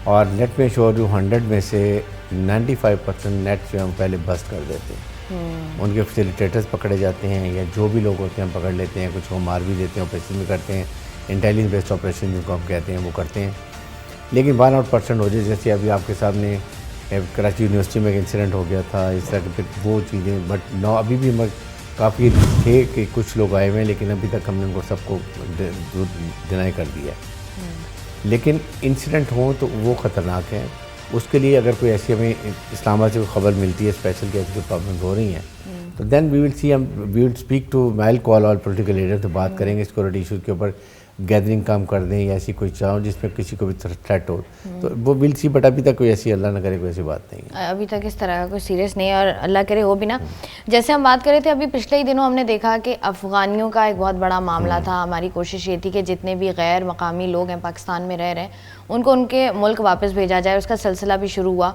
और लेट में श्योर यू 100 में से 95% नेट जो हम पहले बस्ट कर देते हैं। उनके फैसिलिटेटर्स पकड़े जाते हैं या जो भी लोग होते हैं हम पकड़ लेते हैं, कुछ को मार भी देते हैं, ऑपरेशन भी करते हैं, इंटेलिजेंस बेस्ड ऑपरेशन जिनको हम कहते हैं वो करते हैं। लेकिन 1% हो जाए, जैसे अभी आपके सामने कराची यूनिवर्सिटी में एक इंसिडेंट हो गया था, इस तरह के वो चीज़ें, बट नो अभी भी काफ़ी थे कि कुछ लोग आए हुए हैं, लेकिन अभी तक हमने उनको सबको डिनाई कर दिया है। लेकिन इंसिडेंट हो तो वो ख़तरनाक है, उसके लिए अगर कोई ऐसी हमें इस्लामाबाद से कोई खबर मिलती है स्पेशल की ऐसी कोई प्रॉब्लम हो रही हैं, तो then we will speak to mile call all political leader, तो बात करेंगे सिक्योरिटी इशूज़ के ऊपर, गैदरिंग काम कर दें या ऐसी कोई चाहो जिसमें किसी को भी थ्रेट हो, तो वो विल सी। बट अभी तक कोई ऐसी, अल्लाह ना करे, कोई ऐसी बात नहीं है
अभी तक इस तरह का कोई सीरियस नहीं है, और अल्लाह करे हो भी ना। जैसे हम बात कर रहे थे अभी पिछले ही दिनों हमने देखा कि अफ़गानियों का एक बहुत बड़ा मामला था। हमारी कोशिश ये थी कि जितने भी गैर मकामी लोग हैं पाकिस्तान में रह रहे हैं उनको उनके मुल्क वापस भेजा जाए, उसका सिलसिला भी शुरू हुआ।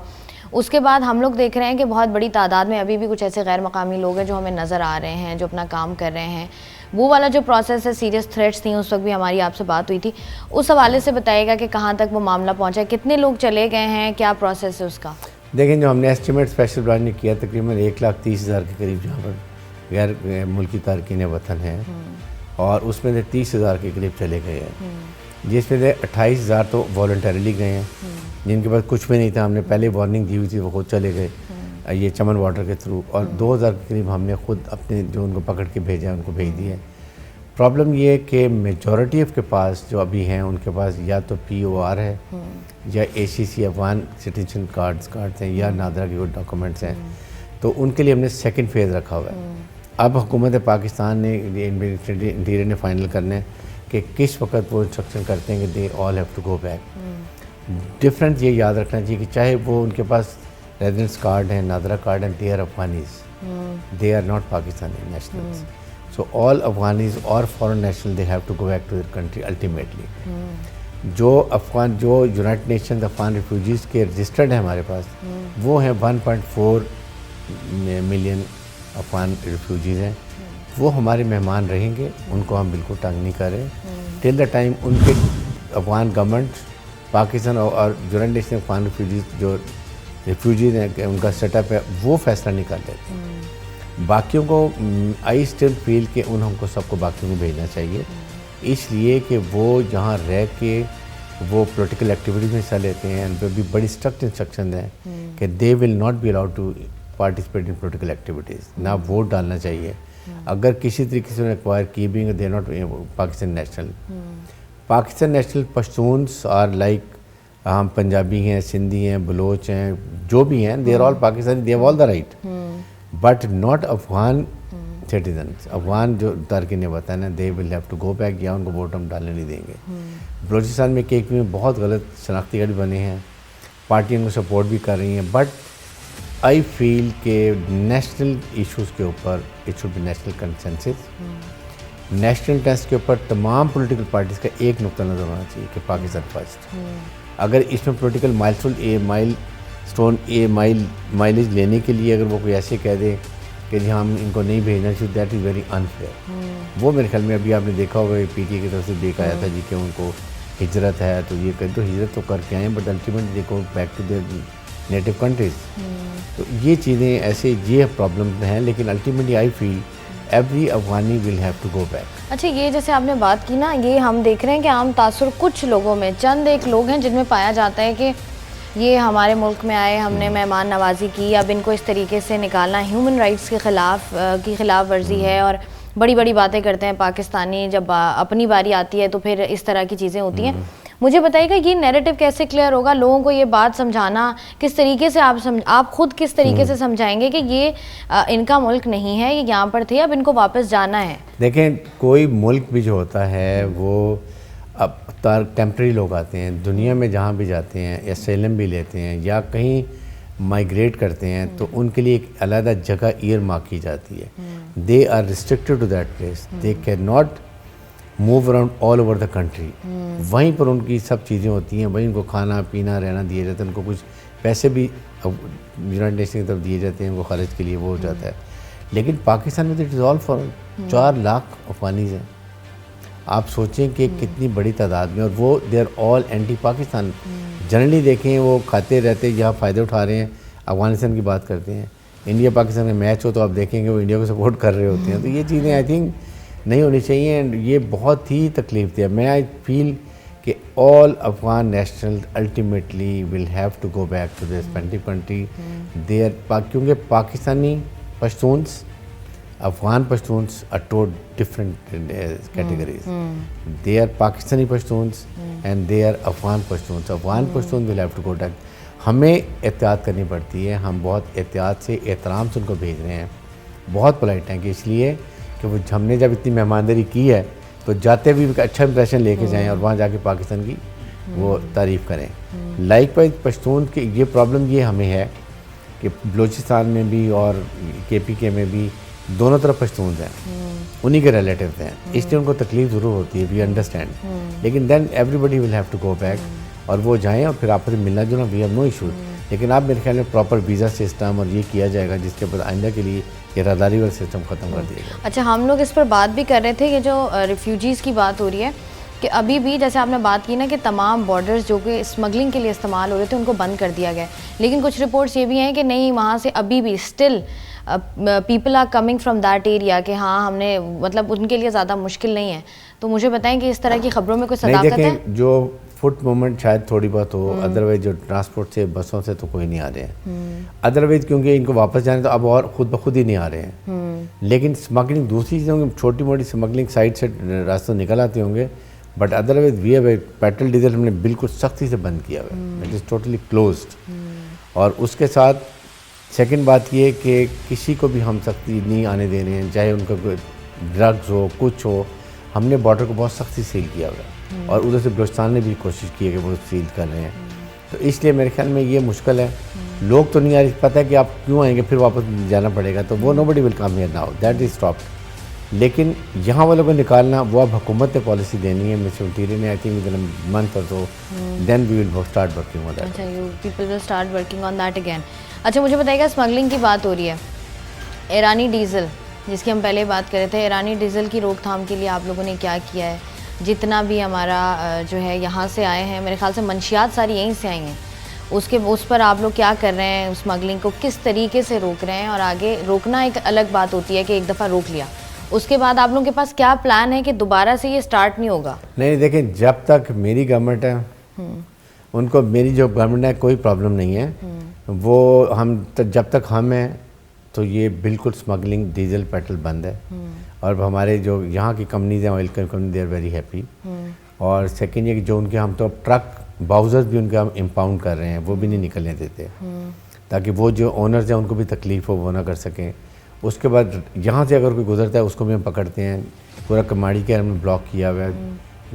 उसके बाद हम लोग देख रहे हैं कि बहुत बड़ी तादाद में अभी भी कुछ ऐसे गैर मकामी लोग हैं जो हमें नज़र आ रहे हैं, जो अपना काम कर रहे हैं। वो वाला जो प्रोसेस है, सीरियस थ्रेट्स थी, उस वक्त भी हमारी आपसे बात हुई थी, उस हवाले से बताइएगा कि कहाँ तक वो मामला पहुँचा, कितने लोग चले गए हैं, क्या प्रोसेस है उसका?
देखें, जो हमने एस्टिमेट स्पेशल ब्रांच ने किया तकरीबन 1,30,000 के करीब जहाँ पर गैर मुल्की तारकीन वतन हैं, और उसमें से 30,000 के करीब चले गए हैं, जिसमें से 28,000 तो वॉलंटरीली गए हैं, जिनके पास कुछ भी नहीं था, हमने पहले वार्निंग दी हुई थी, वो खुद चले गए ये चमन वाटर के थ्रू, और 2,000 के करीब हमने खुद अपने जो उनको पकड़ के भेजा है उनको भेज दिया है। प्रॉब्लम ये है कि मेजॉरिटी ऑफ के पास जो अभी हैं उनके पास या तो POR है या ACC अफगान सिटीजन कार्ड्स हैं या नादरा के कोई डॉक्यूमेंट्स हैं, तो उनके लिए हमने सेकंड फेज़ रखा हुआ है। अब हुकूमत पाकिस्तान ने इंटीरियर ने फाइनल करना है कि किस वक्त वो इंस्ट्रक्शन करते हैं कि they all have to go back. Difference ये याद रखना चाहिए कि चाहे वो उनके पास रेजिडेंस कार्ड है, नादरा कार्ड है, they are Afghanis, they are not Pakistani nationals. So all Afghanis और foreign national they have to go back to their country ultimately. जो यूनाइटेड नेशंस अफगान रिफ्यूजीज़ के रजिस्टर्ड हैं हमारे पास, वो हैं 1.4 मिलियन अफगान रिफ्यूजीज़ हैं। वो हमारे मेहमान रहेंगे, उनको हम बिल्कुल तंग नहीं कर रहे टिल द टाइम उनके अफगान गवर्नमेंट पाकिस्तान और यूनाइटेड नेशन अफगान रिफ्यूजीज़ हैं उनका सेटअप है, वो फैसला नहीं कर लेते। बाकियों को आई स्टिल फील कि हमको सबको बाकियों को भेजना चाहिए, इसलिए कि वो जहाँ रह के वो पॉलिटिकल एक्टिविटीज़ में हिस्सा लेते हैं, उन पर भी बड़ी स्ट्रिक्ट इंस्ट्रक्शन हैं कि they will not be allowed to participate in political activities, ना वोट डालना चाहिए। अगर किसी तरीके से उन्हें एक्वायर की भी they not Pakistan national. Pakistan national Pashtuns are like, हम पंजाबी हैं, सिंधी हैं, बलोच हैं, जो भी हैं, they are all Pakistani, they have all the right, but not Afghan citizens. Afghan जो तारकिन ने बताया ना, they will have to go back, या उनको वोट हम डालने नहीं देंगे। बलोचिस्तान में KP में बहुत गलत शनाख्ती कार्ड बने हैं, पार्टियाँ उनको सपोर्ट भी कर रही हैं, बट आई फील के नेशनल इश्यूज़ के ऊपर it should be national consensus. National interest के ऊपर तमाम पॉलिटिकल पार्टीज़ का एक नुक्ता नज़र होना चाहिए कि पाकिस्तान फर्स्ट। अगर इसमें पॉलिटिकल माइलेज लेने के लिए अगर वो कोई ऐसे कह दे कि जी हम इनको नहीं भेजना चाहिए, दैट इज़ वेरी अनफेयर। वो मेरे ख्याल में अभी आपने देखा होगा पीटीए की तरफ से देख आया था जी कि उनको हिजरत है, तो ये कर दो, हिजरत तो करके आए बट अल्टीमेटली देखो back to their native countries. तो ये चीज़ें ऐसे ये प्रॉब्लम हैं, लेकिन ultimately I feel every Afghani will have to go back.
अच्छा, ये जैसे आपने बात की ना, ये हम देख रहे हैं कि आम तासुर कुछ लोगों में, चंद एक लोग हैं जिनमें पाया जाता है कि ये हमारे मुल्क में आए, हमने मेहमान नवाजी की, अब इनको इस तरीके से निकालना ह्यूमन राइट्स के ख़िलाफ़ वर्जी है और बड़ी बड़ी बातें करते हैं पाकिस्तानी। जब अपनी बारी आती है तो फिर इस तरह की चीज़ें होती हैं। मुझे बताइएगा ये नैरेटिव कैसे क्लियर होगा, लोगों को ये बात समझाना किस तरीके से आप खुद किस तरीके से समझाएंगे कि ये इनका मुल्क नहीं है, ये यहाँ पर थे, अब इनको वापस जाना है।
देखें, कोई मुल्क भी जो होता है वो अब टेम्प्रेरी लोग आते हैं दुनिया में, जहाँ भी जाते हैं, एसाइलम भी लेते हैं या कहीं माइग्रेट करते हैं, तो उनके लिए एक अलग जगह ईयर मार्क की जाती है। They are restricted to that place, they can not move around all over the country. वहीं पर उनकी सब चीज़ें होती हैं, वहीं उनको खाना पीना रहना दिया जाता है, उनको कुछ पैसे भी यूनाइटेड नेशन की तरफ दिए जाते हैं उनको खर्च के लिए, वो हो जाता है। लेकिन पाकिस्तान में तो it is all for 4 lakh Afghanis हैं। आप सोचें कि कितनी बड़ी तादाद में, और वो they are all anti Pakistan. Generally देखें वो खाते रहते यहाँ फ़ायदे उठा रहे हैं, अफगानिस्तान की बात करते हैं। इंडिया पाकिस्तान का मैच हो तो आप देखेंगे वो इंडिया को सपोर्ट कर रहे होते हैं। तो ये चीज़ें आई थिंक नहीं होनी चाहिए, एंड ये बहुत ही तकलीफ थी। मैं आई फील कि all Afghan national ultimately will have to go back to this respective country there, क्योंकि Pakistani Pashtuns, Afghan Pashtuns are two different categories. They are Pakistani Pashtuns and they are Afghan Pashtuns. Afghan Pashtun will have to go back. हमें एहतियात करनी पड़ती है, हम बहुत एहतियात से, एहतराम से उनको भेज रहे हैं, बहुत पोलाइट हैं कि इसलिए कि वो हमने जब इतनी मेहमानदारी की है तो जाते भी अच्छा इंप्रेशन लेके जाएं और वहाँ जाके पाकिस्तान की वो तारीफ़ करें। लाइकवाइज पश्तून की ये प्रॉब्लम ये हमें है कि बलूचिस्तान में भी और KPK में भी दोनों तरफ पश्तून हैं, उन्हीं के रिलेटिव हैं, इसलिए उनको तकलीफ ज़रूर होती है, वी अंडरस्टैंड। लेकिन then everybody will have to go back और वो जाएँ और फिर आपस में मिलना जुलना, वी हैव नो इशू। लेकिन आप मेरे ख्याल में प्रॉपर वीज़ा सिस्टम और ये किया जाएगा जिसके बाद आइंदा के लिए ये रादारी वाला सिस्टम ख़त्म कर दिया जाएगा।
अच्छा, हम लोग इस पर बात भी कर रहे थे, ये जो रिफ्यूजीज़ की बात हो रही है कि अभी भी जैसे आपने बात की ना कि तमाम बॉर्डर्स जो कि स्मगलिंग के लिए इस्तेमाल हो रहे थे उनको बंद कर दिया गया, लेकिन कुछ रिपोर्ट्स ये भी हैं कि नहीं, वहाँ से अभी भी still people are coming from that area कि हाँ हमने, मतलब उनके लिए ज़्यादा मुश्किल नहीं है। तो मुझे बताएं कि इस तरह की खबरों में कोई सदाकत है?
जो फुट मूवमेंट शायद थोड़ी बहुत हो, अदरवाइज जो ट्रांसपोर्ट से, बसों से तो कोई नहीं आ रहे हैं। अदरवाइज क्योंकि इनको वापस जाने तो अब और खुद ब खुद ही नहीं आ रहे हैं। लेकिन स्मगलिंग दूसरी चीज़ों की छोटी मोटी स्मगलिंग साइड से रास्ते निकल आते होंगे, but otherwise we have petrol diesel हमने बिल्कुल सख्ती से बंद किया हुआ है, इट इज़ टोटली क्लोज्ड। और उसके साथ सेकंड बात ये कि किसी को भी हम सख्ती नहीं आने दे रहे हैं, चाहे उनका कोई ड्रग्स हो, कुछ हो। हमने बॉर्डर को बहुत सख्ती सील किया हुआ है और उधर से बलूचिस्तान ने भी कोशिश की है कि वो सील कर रहे हैं। तो इसलिए मेरे ख्याल में ये मुश्किल है। लोग तो नहीं आ रहे, पता है कि आप क्यों आएंगे, फिर वापस जाना पड़ेगा, तो वो nobody will come here now, that is stopped. लेकिन यहाँ वालों को निकालना वो अब हुकूमत ने पॉलिसी देनी है। मिनिस्टर इंटीरियर ने I think within month और so then we will start working on that.
अच्छा, you people will start working on that again. अच्छा, मुझे बताइएगा, स्मगलिंग की बात हो रही है, ईरानी डीज़ल जिसकी हम पहले बात कर रहे थे, ईरानी डीज़ल की रोकथाम के लिए आप लोगों ने क्या किया है? जितना भी हमारा जो है यहाँ से आए हैं, मेरे ख्याल से मंशियात सारी यहीं से आई हैं, उस पर आप लोग क्या कर रहे हैं? स्मगलिंग को किस तरीके से रोक रहे हैं? और आगे रोकना एक अलग बात होती है कि एक दफ़ा रोक लिया, उसके बाद आप लोगों के पास क्या प्लान है कि दोबारा से ये स्टार्ट नहीं होगा?
नहीं, देखें, जब तक मेरी गवर्नमेंट है उनको, मेरी जो गवर्नमेंट है कोई प्रॉब्लम नहीं है। वो हम जब तक हम हैं तो ये बिल्कुल स्मगलिंग डीजल पेट्रोल बंद है। और हमारे जो यहाँ की कंपनीज हैं, oil company, they are very happy. और सेकेंड ये कि जो उनके हम तो ट्रक बाउजर्स भी उनके हम इम्पाउंड कर रहे हैं, वो भी नहीं निकलने देते, ताकि वो जो ओनर्स हैं उनको भी तकलीफ हो, वो ना कर सकें। उसके बाद यहाँ से अगर कोई गुजरता है उसको भी हम पकड़ते हैं। पूरा कमाड़ी के हमने ब्लॉक किया हुआ है,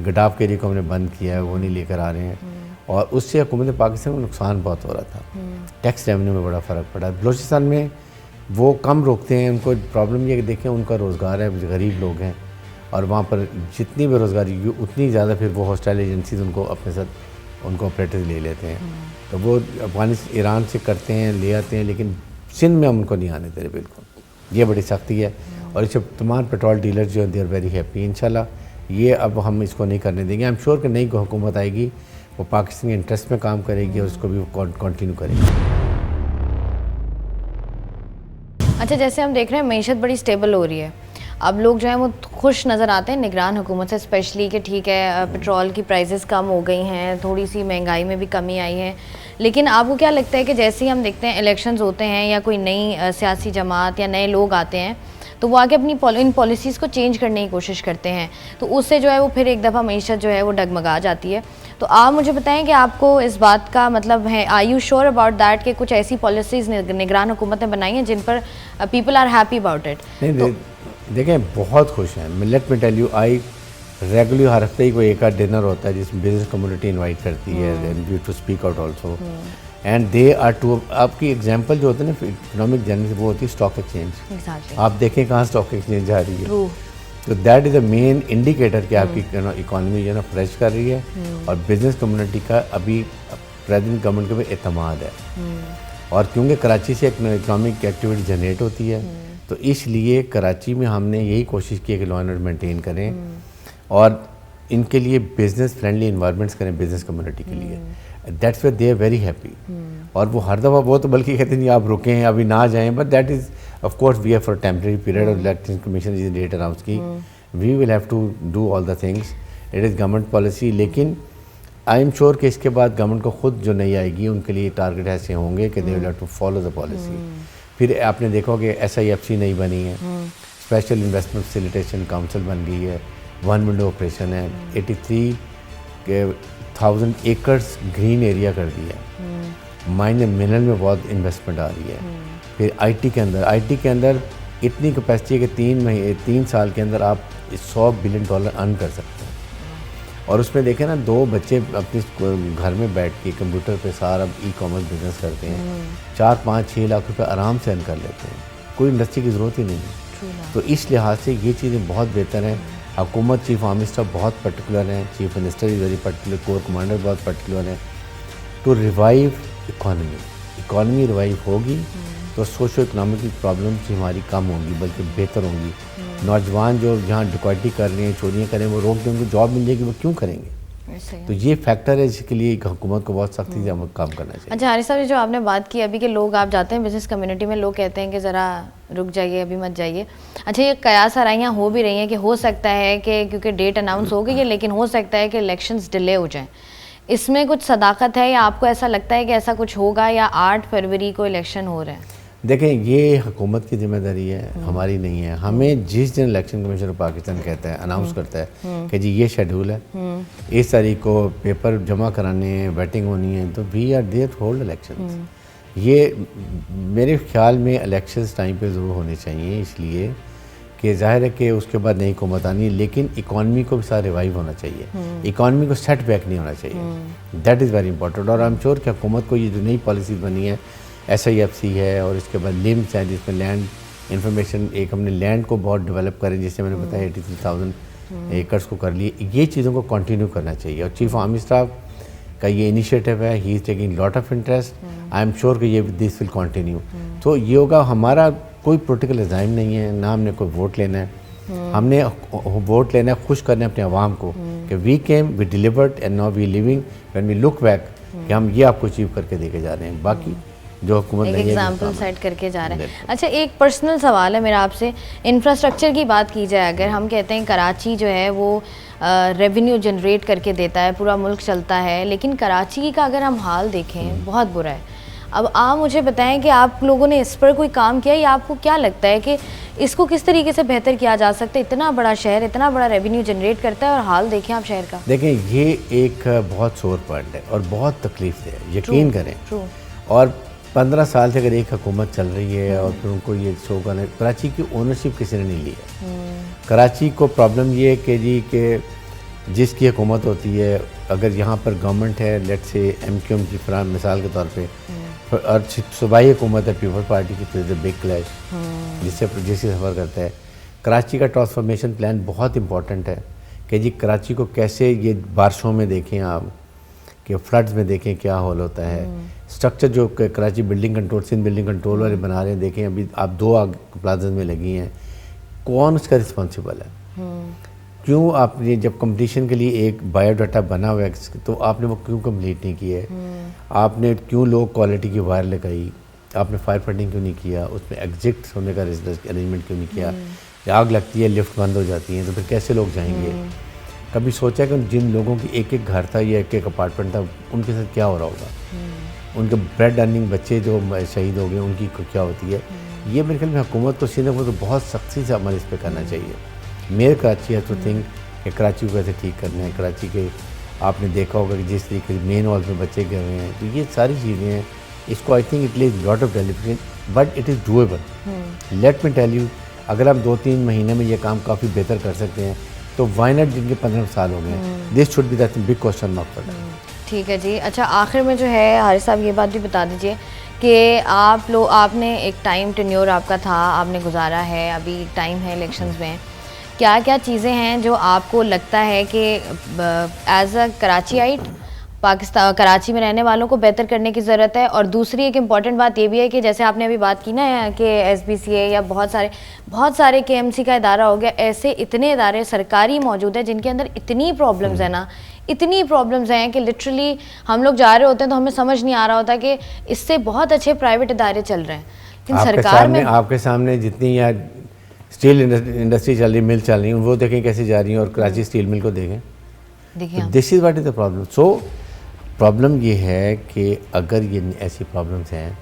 गडाफ के एरिया को हमने बंद किया है, वो नहीं लेकर आ रहे हैं। और उससे हुकूमत पाकिस्तान को नुकसान बहुत हो रहा था। टैक्स रेवेन्यू में बड़ा फ़र्क पड़ा। बलूचिस्तान में वो कम रोकते हैं, उनको प्रॉब्लम ये कि देखें उनका रोज़गार है, गरीब लोग हैं, और वहाँ पर जितनी बेरोज़गारी उतनी ज़्यादा फिर वो हॉस्टाइल एजेंसीज उनको अपने साथ उनको ऑपरेटर्स ले लेते हैं। तो वो अफगानिस्तान ईरान से करते हैं, ले आते हैं, लेकिन सिंध में हम उनको नहीं आने दे रहे बिल्कुल। ये बड़ी सख्ती है। और इस तमाम पेट्रोल डीलर्स जो हैं दे आर वेरी हैप्पी। इंशाल्लाह ये अब हम इसको नहीं करने देंगे। आई एम श्योर कि नई हुकूमत आएगी, वो पाकिस्तान के इंटरेस्ट में काम करेगी और उसको भी कंटिन्यू करेगी।
अच्छा, जैसे हम देख रहे हैं मईशत बड़ी स्टेबल हो रही है, अब लोग जो हैं वो खुश नज़र आते हैं निगरान हुकूमत से, स्पेशली कि ठीक है पेट्रोल की प्राइसेस कम हो गई हैं, थोड़ी सी महंगाई में भी कमी आई है। लेकिन आपको क्या लगता है कि जैसे ही हम देखते हैं इलेक्शंस होते हैं या कोई नई सियासी जमात या नए लोग आते हैं तो वो आके अपनी इन पॉलिसीज़ को चेंज करने की कोशिश करते हैं, तो उससे जो है वो फिर एक दफ़ा मईशत जो है वो डगमगा जाती है। तो आप मुझे बताएं कि आपको इस बात का मतलब है, are you sure about that कि कुछ ऐसी पॉलिसीज़ निगरान हुकूमत ने बनाई हैं जिन पर people are happy about it?
नहीं, देखें बहुत खुश हैं। Let me tell you, I regularly हर हफ्ते ही कोई एक आध डिनर होता है जिसमें बिजनेस कम्युनिटी इनवाइट करती है and we to speak out also, and they are too. आपकी एग्जांपल जो होते हैं ना इकोनॉमिक जर्नी, वो होती है स्टॉक एक्सचेंज। आप देखें कहाँ स्टॉक एक्सचेंज जा रही है, तो that is the main indicator कि आपकी इकोनॉमी जो है ना फ्रेश कर रही है और बिजनेस कम्युनिटी का अभी प्रेजेंट गवर्नमेंट के ऊपर एतमाद है। और क्योंकि कराची से इकोनॉमिक एक्टिविटी जनरेट होती है, तो इसलिए कराची में हमने यही कोशिश की है कि लॉ एंड ऑर्डर मेंटेन करें और इनके लिए बिजनेस फ्रेंडली इन्वायरमेंट्स करें बिजनेस कम्युनिटी के लिए। That's way they are very happy. और वो हर दफ़ा वो तो बल्कि कहते नहीं आप रुकें अभी ना जाएं, but that is of course we are for temporary period और election commission is date announce की, we will have to do all the things, it is government policy. लेकिन आई एम श्योर कि इसके बाद गवर्नमेंट को खुद जो नई आएगी उनके लिए टारगेट ऐसे होंगे कि they will have to follow the policy. फिर आपने देखा कि SIFC नहीं बनी है, स्पेशल इन्वेस्टमेंट फैसिलिटेशन काउंसिल बन गई है, वन विंडो ऑपरेशन है, 83,000 एकड़्स ग्रीन एरिया कर दिया है, माइन मिनरल में बहुत इन्वेस्टमेंट आ रही है। फिर IT के अंदर इतनी कैपेसिटी है कि 3 साल के अंदर आप $100 बिलियन अर्न कर सकते हैं। और उसमें देखें ना, 2 बच्चे अपने घर में बैठ के कंप्यूटर पे सारा ई-कॉमर्स बिजनेस करते हैं, 4-5-6 लाख रुपए आराम से अर्न कर लेते हैं, कोई इंडस्ट्री की ज़रूरत ही नहीं है। तो इस लिहाज से ये चीज़ें बहुत बेहतर हैं। हुकूमत, चीफ आर्मी स्टाफ बहुत पर्टिकुलर हैं, chief minister is very particular, core commander बहुत पर्टिकुलर हैं टू रिवाइव इकॉनमी रिवाइव होगी तो सोशो इकनॉमिकल प्रॉब्लम्स हमारी कम होंगी बल्कि बेहतर होंगी। नौजवान जो यहाँ डकैती कर रहे हैं, चोरियाँ कर रहे हैं, वो रोक दें, उनको जॉब मिल जाएगी, वो क्यों करेंगे? तो ये फैक्टर है जिसके लिए हुकूमत को बहुत सख्ती से काम करना चाहिए।
अच्छा हारिस साहब, जो आपने बात की अभी के लोग, आप जाते हैं बिजनेस कम्युनिटी में, लोग कहते हैं कि ज़रा रुक जाइए, अभी मत जाइए। अच्छा, ये कयास आराइयाँ हो भी रही हैं कि हो सकता है कि क्योंकि डेट अनाउंस हो गई है, लेकिन हो सकता है कि इलेक्शंस डिले हो जाएं। इसमें कुछ सदाकत है या आपको ऐसा लगता है कि ऐसा कुछ होगा या 8 फरवरी को इलेक्शन हो रहे हैं?
देखें, ये हुकूमत की जिम्मेदारी है, हमारी नहीं है। हमें जिस दिन इलेक्शन कमीशन ऑफ पाकिस्तान कहता है, अनाउंस करता है कि जी ये शेड्यूल है, इस तारीख को पेपर जमा कराने हैं, वोटिंग होनी है, तो we are there to hold election. ये मेरे ख्याल में इलेक्शंस टाइम पे ज़रूर होने चाहिए, इसलिए कि जाहिर है कि उसके बाद नई हुकूमत आनी है, लेकिन इकॉनमी को भी सारा रिवाइव होना चाहिए, इकॉनमी को सेट बैक नहीं होना चाहिए। That is very important. और आई एम श्योर कि हुकूमत को ये जो नई पॉलिसी बनी है, SIFC है और इसके बाद लिम्स है जिसमें लैंड इंफॉर्मेशन, एक हमने लैंड को बहुत डेवलप करें, जिससे मैंने बताया 83,000 एकड़्स को कर लिए। ये चीज़ों को कंटिन्यू करना चाहिए और चीफ आर्मी स्टाफ का ये इनिशिएटिव है, he is taking lot of interest. I am sure कि ये दिस विल कंटिन्यू। तो ये होगा, हमारा कोई पोलिटिकल एग्जाम नहीं है, ना हमने कोई वोट लेना है, हमने वोट लेना है, खुश करना है अपने आवाम को कि we came, we delivered and now we living when we look back कि हम ये आपको अचीव करके देके जा रहे हैं। बाकी जो हुकूमत
एक एग्जाम्पल सेट करके जा रहे हैं। अच्छा, एक पर्सनल सवाल है मेरा आपसे, इंफ्रास्ट्रक्चर की बात की जाए, अगर हम कहते हैं कराची जो है वो रेवेन्यू जनरेट करके देता है, पूरा मुल्क चलता है, लेकिन कराची का अगर हम हाल देखें बहुत बुरा है। अब आप मुझे बताएं कि आप लोगों ने इस पर कोई काम किया या आपको क्या लगता है कि इसको किस तरीके से बेहतर किया जा सकता है? इतना बड़ा शहर, इतना बड़ा रेवेन्यू जनरेट करता है और हाल देखें आप शहर का।
देखें, ये एक बहुत सोर पॉइंट है और बहुत तकलीफ है, यकीन करें। और 15 साल से अगर एक हुकूमत चल रही है और फिर उनको ये शो करना, कराची की ओनरशिप किसी ने नहीं ली है। कराची को प्रॉब्लम ये है कि जी कि जिसकी हुकूमत होती है अगर यहाँ पर गवर्नमेंट है, लेट से MQM की फराम मिसाल के तौर पे, और सूबाई हुकूमत है पीपल पार्टी की, तो बिग क्लैश जिससे सफ़र करता है। कराची का ट्रांसफॉर्मेशन प्लान बहुत इंपॉर्टेंट है कि जी कराची को कैसे, ये बारिशों में देखें आप कि फ्लड्स में देखें क्या हॉल होता है। स्ट्रक्चर जो Karachi building control, Sindh building control वाले बना रहे हैं, देखें अभी आप 2 आग प्लाजा में लगी हैं, कौन उसका रिस्पॉन्सिबल है? क्यों आपने जब कंपटीशन के लिए एक बायोडाटा बना हुआ है तो आपने वो क्यों कंप्लीट नहीं किया है? आपने क्यों लो क्वालिटी की वायर लगाई? आपने फायर फाइटिंग क्यों नहीं किया? उसमें एग्जिट होने का अरेंजमेंट क्यों नहीं किया? आग लगती है, लिफ्ट बंद हो जाती है, तो फिर कैसे लोग जाएंगे? कभी सोचा कि जिन लोगों की एक एक घर था या एक एक अपार्टमेंट था, उनके साथ क्या हो रहा होगा? उनके ब्रेड अर्निंग बच्चे जो शहीद हो गए, उनकी क्या होती है? ये मेरे ख्याल में हुकूमत को सीधे को तो बहुत सख्ती से अमल इस पर करना चाहिए। मेयर कराची है तो थिंक कि कराची को कैसे ठीक करना है। कराची के आपने देखा होगा कि जिस तरीके से मेन हॉल में बच्चे गए हुए हैं, तो ये सारी चीज़ें हैं। इसको I think it lease lot of development, but it is doable. Let me tell you, अगर हम 2-3 महीने में ये काम काफ़ी बेहतर कर सकते हैं तो वाई नॉट, जिनके 15 साल हो गए, this should be that big question mark for that.
ठीक है जी। अच्छा, आखिर में जो है हारिस साहब ये बात भी बता दीजिए कि आपने एक टाइम टेन्योर आपका था, आपने गुजारा है, अभी टाइम है इलेक्शंस में, क्या क्या चीज़ें हैं जो आपको लगता है कि एज अ कराचीआइट, पाकिस्तान कराची में रहने वालों को बेहतर करने की ज़रूरत है? और दूसरी एक इम्पॉर्टेंट बात ये भी है कि जैसे आपने अभी बात की ना कि SBCA या बहुत सारे KMC का इदारा हो गया, ऐसे इतने इदारे सरकारी मौजूद है जिनके अंदर इतनी प्रॉब्लम्स है ना, इतनी प्रॉब्लम्स हैं कि लिटरली हम लोग जा रहे होते हैं तो हमें समझ नहीं आ रहा होता कि इससे बहुत अच्छे प्राइवेट इदारे चल रहे हैं, लेकिन सरकार में
आपके सामने जितनी यार स्टील इंडस्ट्री चल रही, मिल चल रही है, वो देखें कैसे जा रही हैं, और कराची स्टील मिल को देखें। This is what is the problem. So problem ये है कि अगर ये ऐसी प्रॉब्लम्स हैं,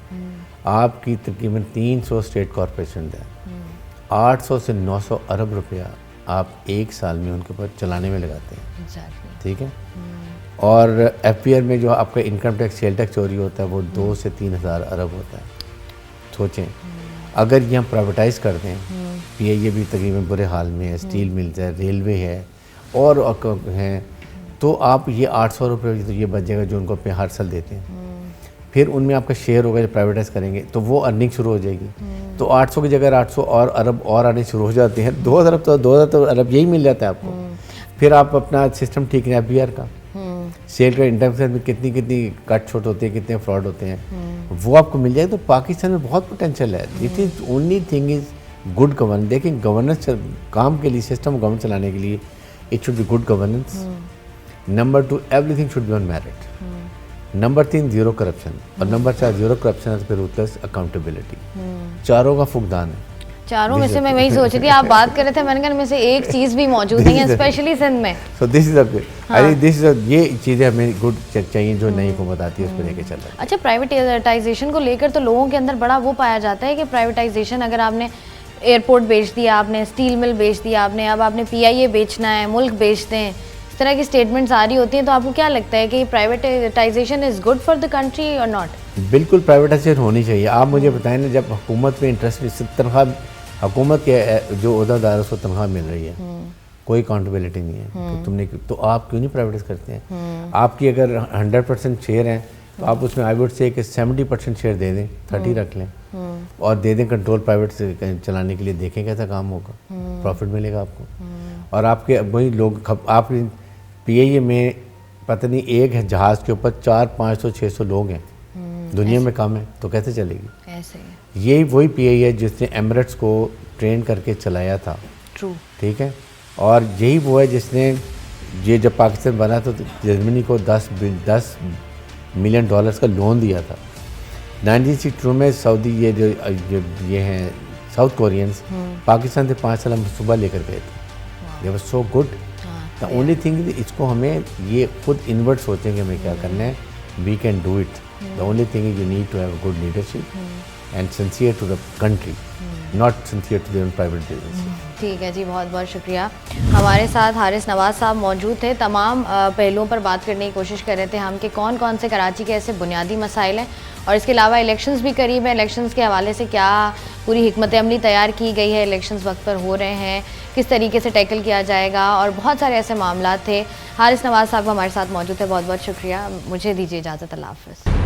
आपकी तकरीबन 300 स्टेट कॉरपोरेशन है, 800 से 900 अरब रुपया आप एक साल में उनके ऊपर चलाने में लगाते हैं। ठीक है। और FPR में जो आपका इनकम टैक्स, सेल टैक्स चोरी होता है, वो 2 से 3 हज़ार अरब होता है। सोचें अगर ये हम प्राइवेटाइज़ कर दें, PIA भी तकरीबन बुरे हाल में है, स्टील मिल्स है, रेलवे है और हैं, तो आप ये 800 रुपये तो ये बच जाएगा जो उनको पे हर साल देते हैं। फिर उनमें आपका शेयर होगा, जब प्राइवेटाइज करेंगे तो वो अर्निंग शुरू हो जाएगी। तो 800 की जगह 800 और अरब और आने शुरू हो जाते हैं। 2000 अरब तो 2000 अरब यही मिल जाता है आपको। फिर आप अपना सिस्टम ठीक है FBR का, सेल का इंटरनेट में कितनी कट छोट होते हैं, कितने फ्रॉड होते हैं, वो आपको मिल जाएगा। तो पाकिस्तान में बहुत पोटेंशियल है। It is only thing is good governance. देखिए गवर्नेंस काम के लिए, सिस्टम गवर्नेंस चलाने के लिए it should be good governance. Number 2, everything should be on merit. Number 3, zero corruption. और नंबर 4, जीरो करप्शन पे रूथलेस अकाउंटेबिलिटी। चारों का फुकदान है।
चारों में से मैं वही सोच रही थी, आप बात कर रहे थे, मैंने कहा इनमें से एक चीज़ भी मौजूद नहीं है, स्पेशली सिंध में।
So this is this is ये चीज़ें हमें गुड चाहिए जो नई हुकूमत आती है उस पर लेके चल रहा है।
अच्छा, प्राइवेटाइजेशन को लेकर तो लोगों के अंदर बड़ा वो पाया जाता है कि प्राइवेटाइजेशन, अगर आपने एयरपोर्ट बेच दिया, आपने स्टील मिल बेच दिया, आपने अब आपने PIA बेचना है, मुल्क बेच दें, इस तरह की स्टेटमेंट्स आ रही होती हैं, तो आपको क्या लगता है कि privatisation is good for the country और नॉट?
बिल्कुल प्राइवेटाइजेशन होनी चाहिए। आप मुझे बताएं ना, जब हुकूमत में इंटरेस्ट, तनख्वाह हुकूमत के जो उहदेदार उसको तनख्वाह मिल रही है, कोई अकाउंटेबिलिटी नहीं है, तो आप क्यों नहीं प्राइवेटाइज करते हैं? आपकी अगर 100% शेयर हैं तो आप उसमें आई वुड से 70% शेयर दे दें, 30 रख लें और दे दें कंट्रोल प्राइवेट से चलाने के लिए। देखें कैसा काम होगा, प्रॉफिट मिलेगा आपको। और आपके वही लोग, आप PIA में पता नहीं एक है जहाज़ के ऊपर 400-500-600 लोग हैं, दुनिया में कम है, तो कैसे चलेगी? ऐसे यही वही PIA है जिसने एमिरेट्स को ट्रेन करके चलाया था।
ट्रू। ठीक है।
और यही वो है जिसने ये जब पाकिस्तान बना तो जर्मनी को $10 मिलियन का लोन दिया था। 1962 में सऊदी ये हैं साउथ कोरियंस, पाकिस्तान से 5 साल सुबह लेकर गए थे। They were so good. The only thing, इसको हमें ये खुद इनवर्ट सोचेंगे हमें क्या करना है। We can do it. The only thing is you need to have good leadership and sincere to the country, not sincere to their own private business.
ठीक है जी, बहुत बहुत शुक्रिया। हमारे साथ हारिस नवाज साहब मौजूद थे। तमाम पहलुओं पर बात करने की कोशिश कर रहे थे हम कि कौन कौन से कराची के ऐसे बुनियादी मसाइल हैं, और इसके अलावा इलेक्शंस भी करीब हैं, इलेक्शंस के हवाले से क्या पूरी हिकमत अमली तैयार की गई है, इलेक्शंस वक्त पर हो रहे हैं, किस तरीके से टैकल किया जाएगा, और बहुत सारे ऐसे मामला थे। हारिस नवाज साहब हमारे साथ मौजूद थे, बहुत बहुत शुक्रिया। मुझे दीजिए इजाज़त, अल्लाह हाफ़िज़।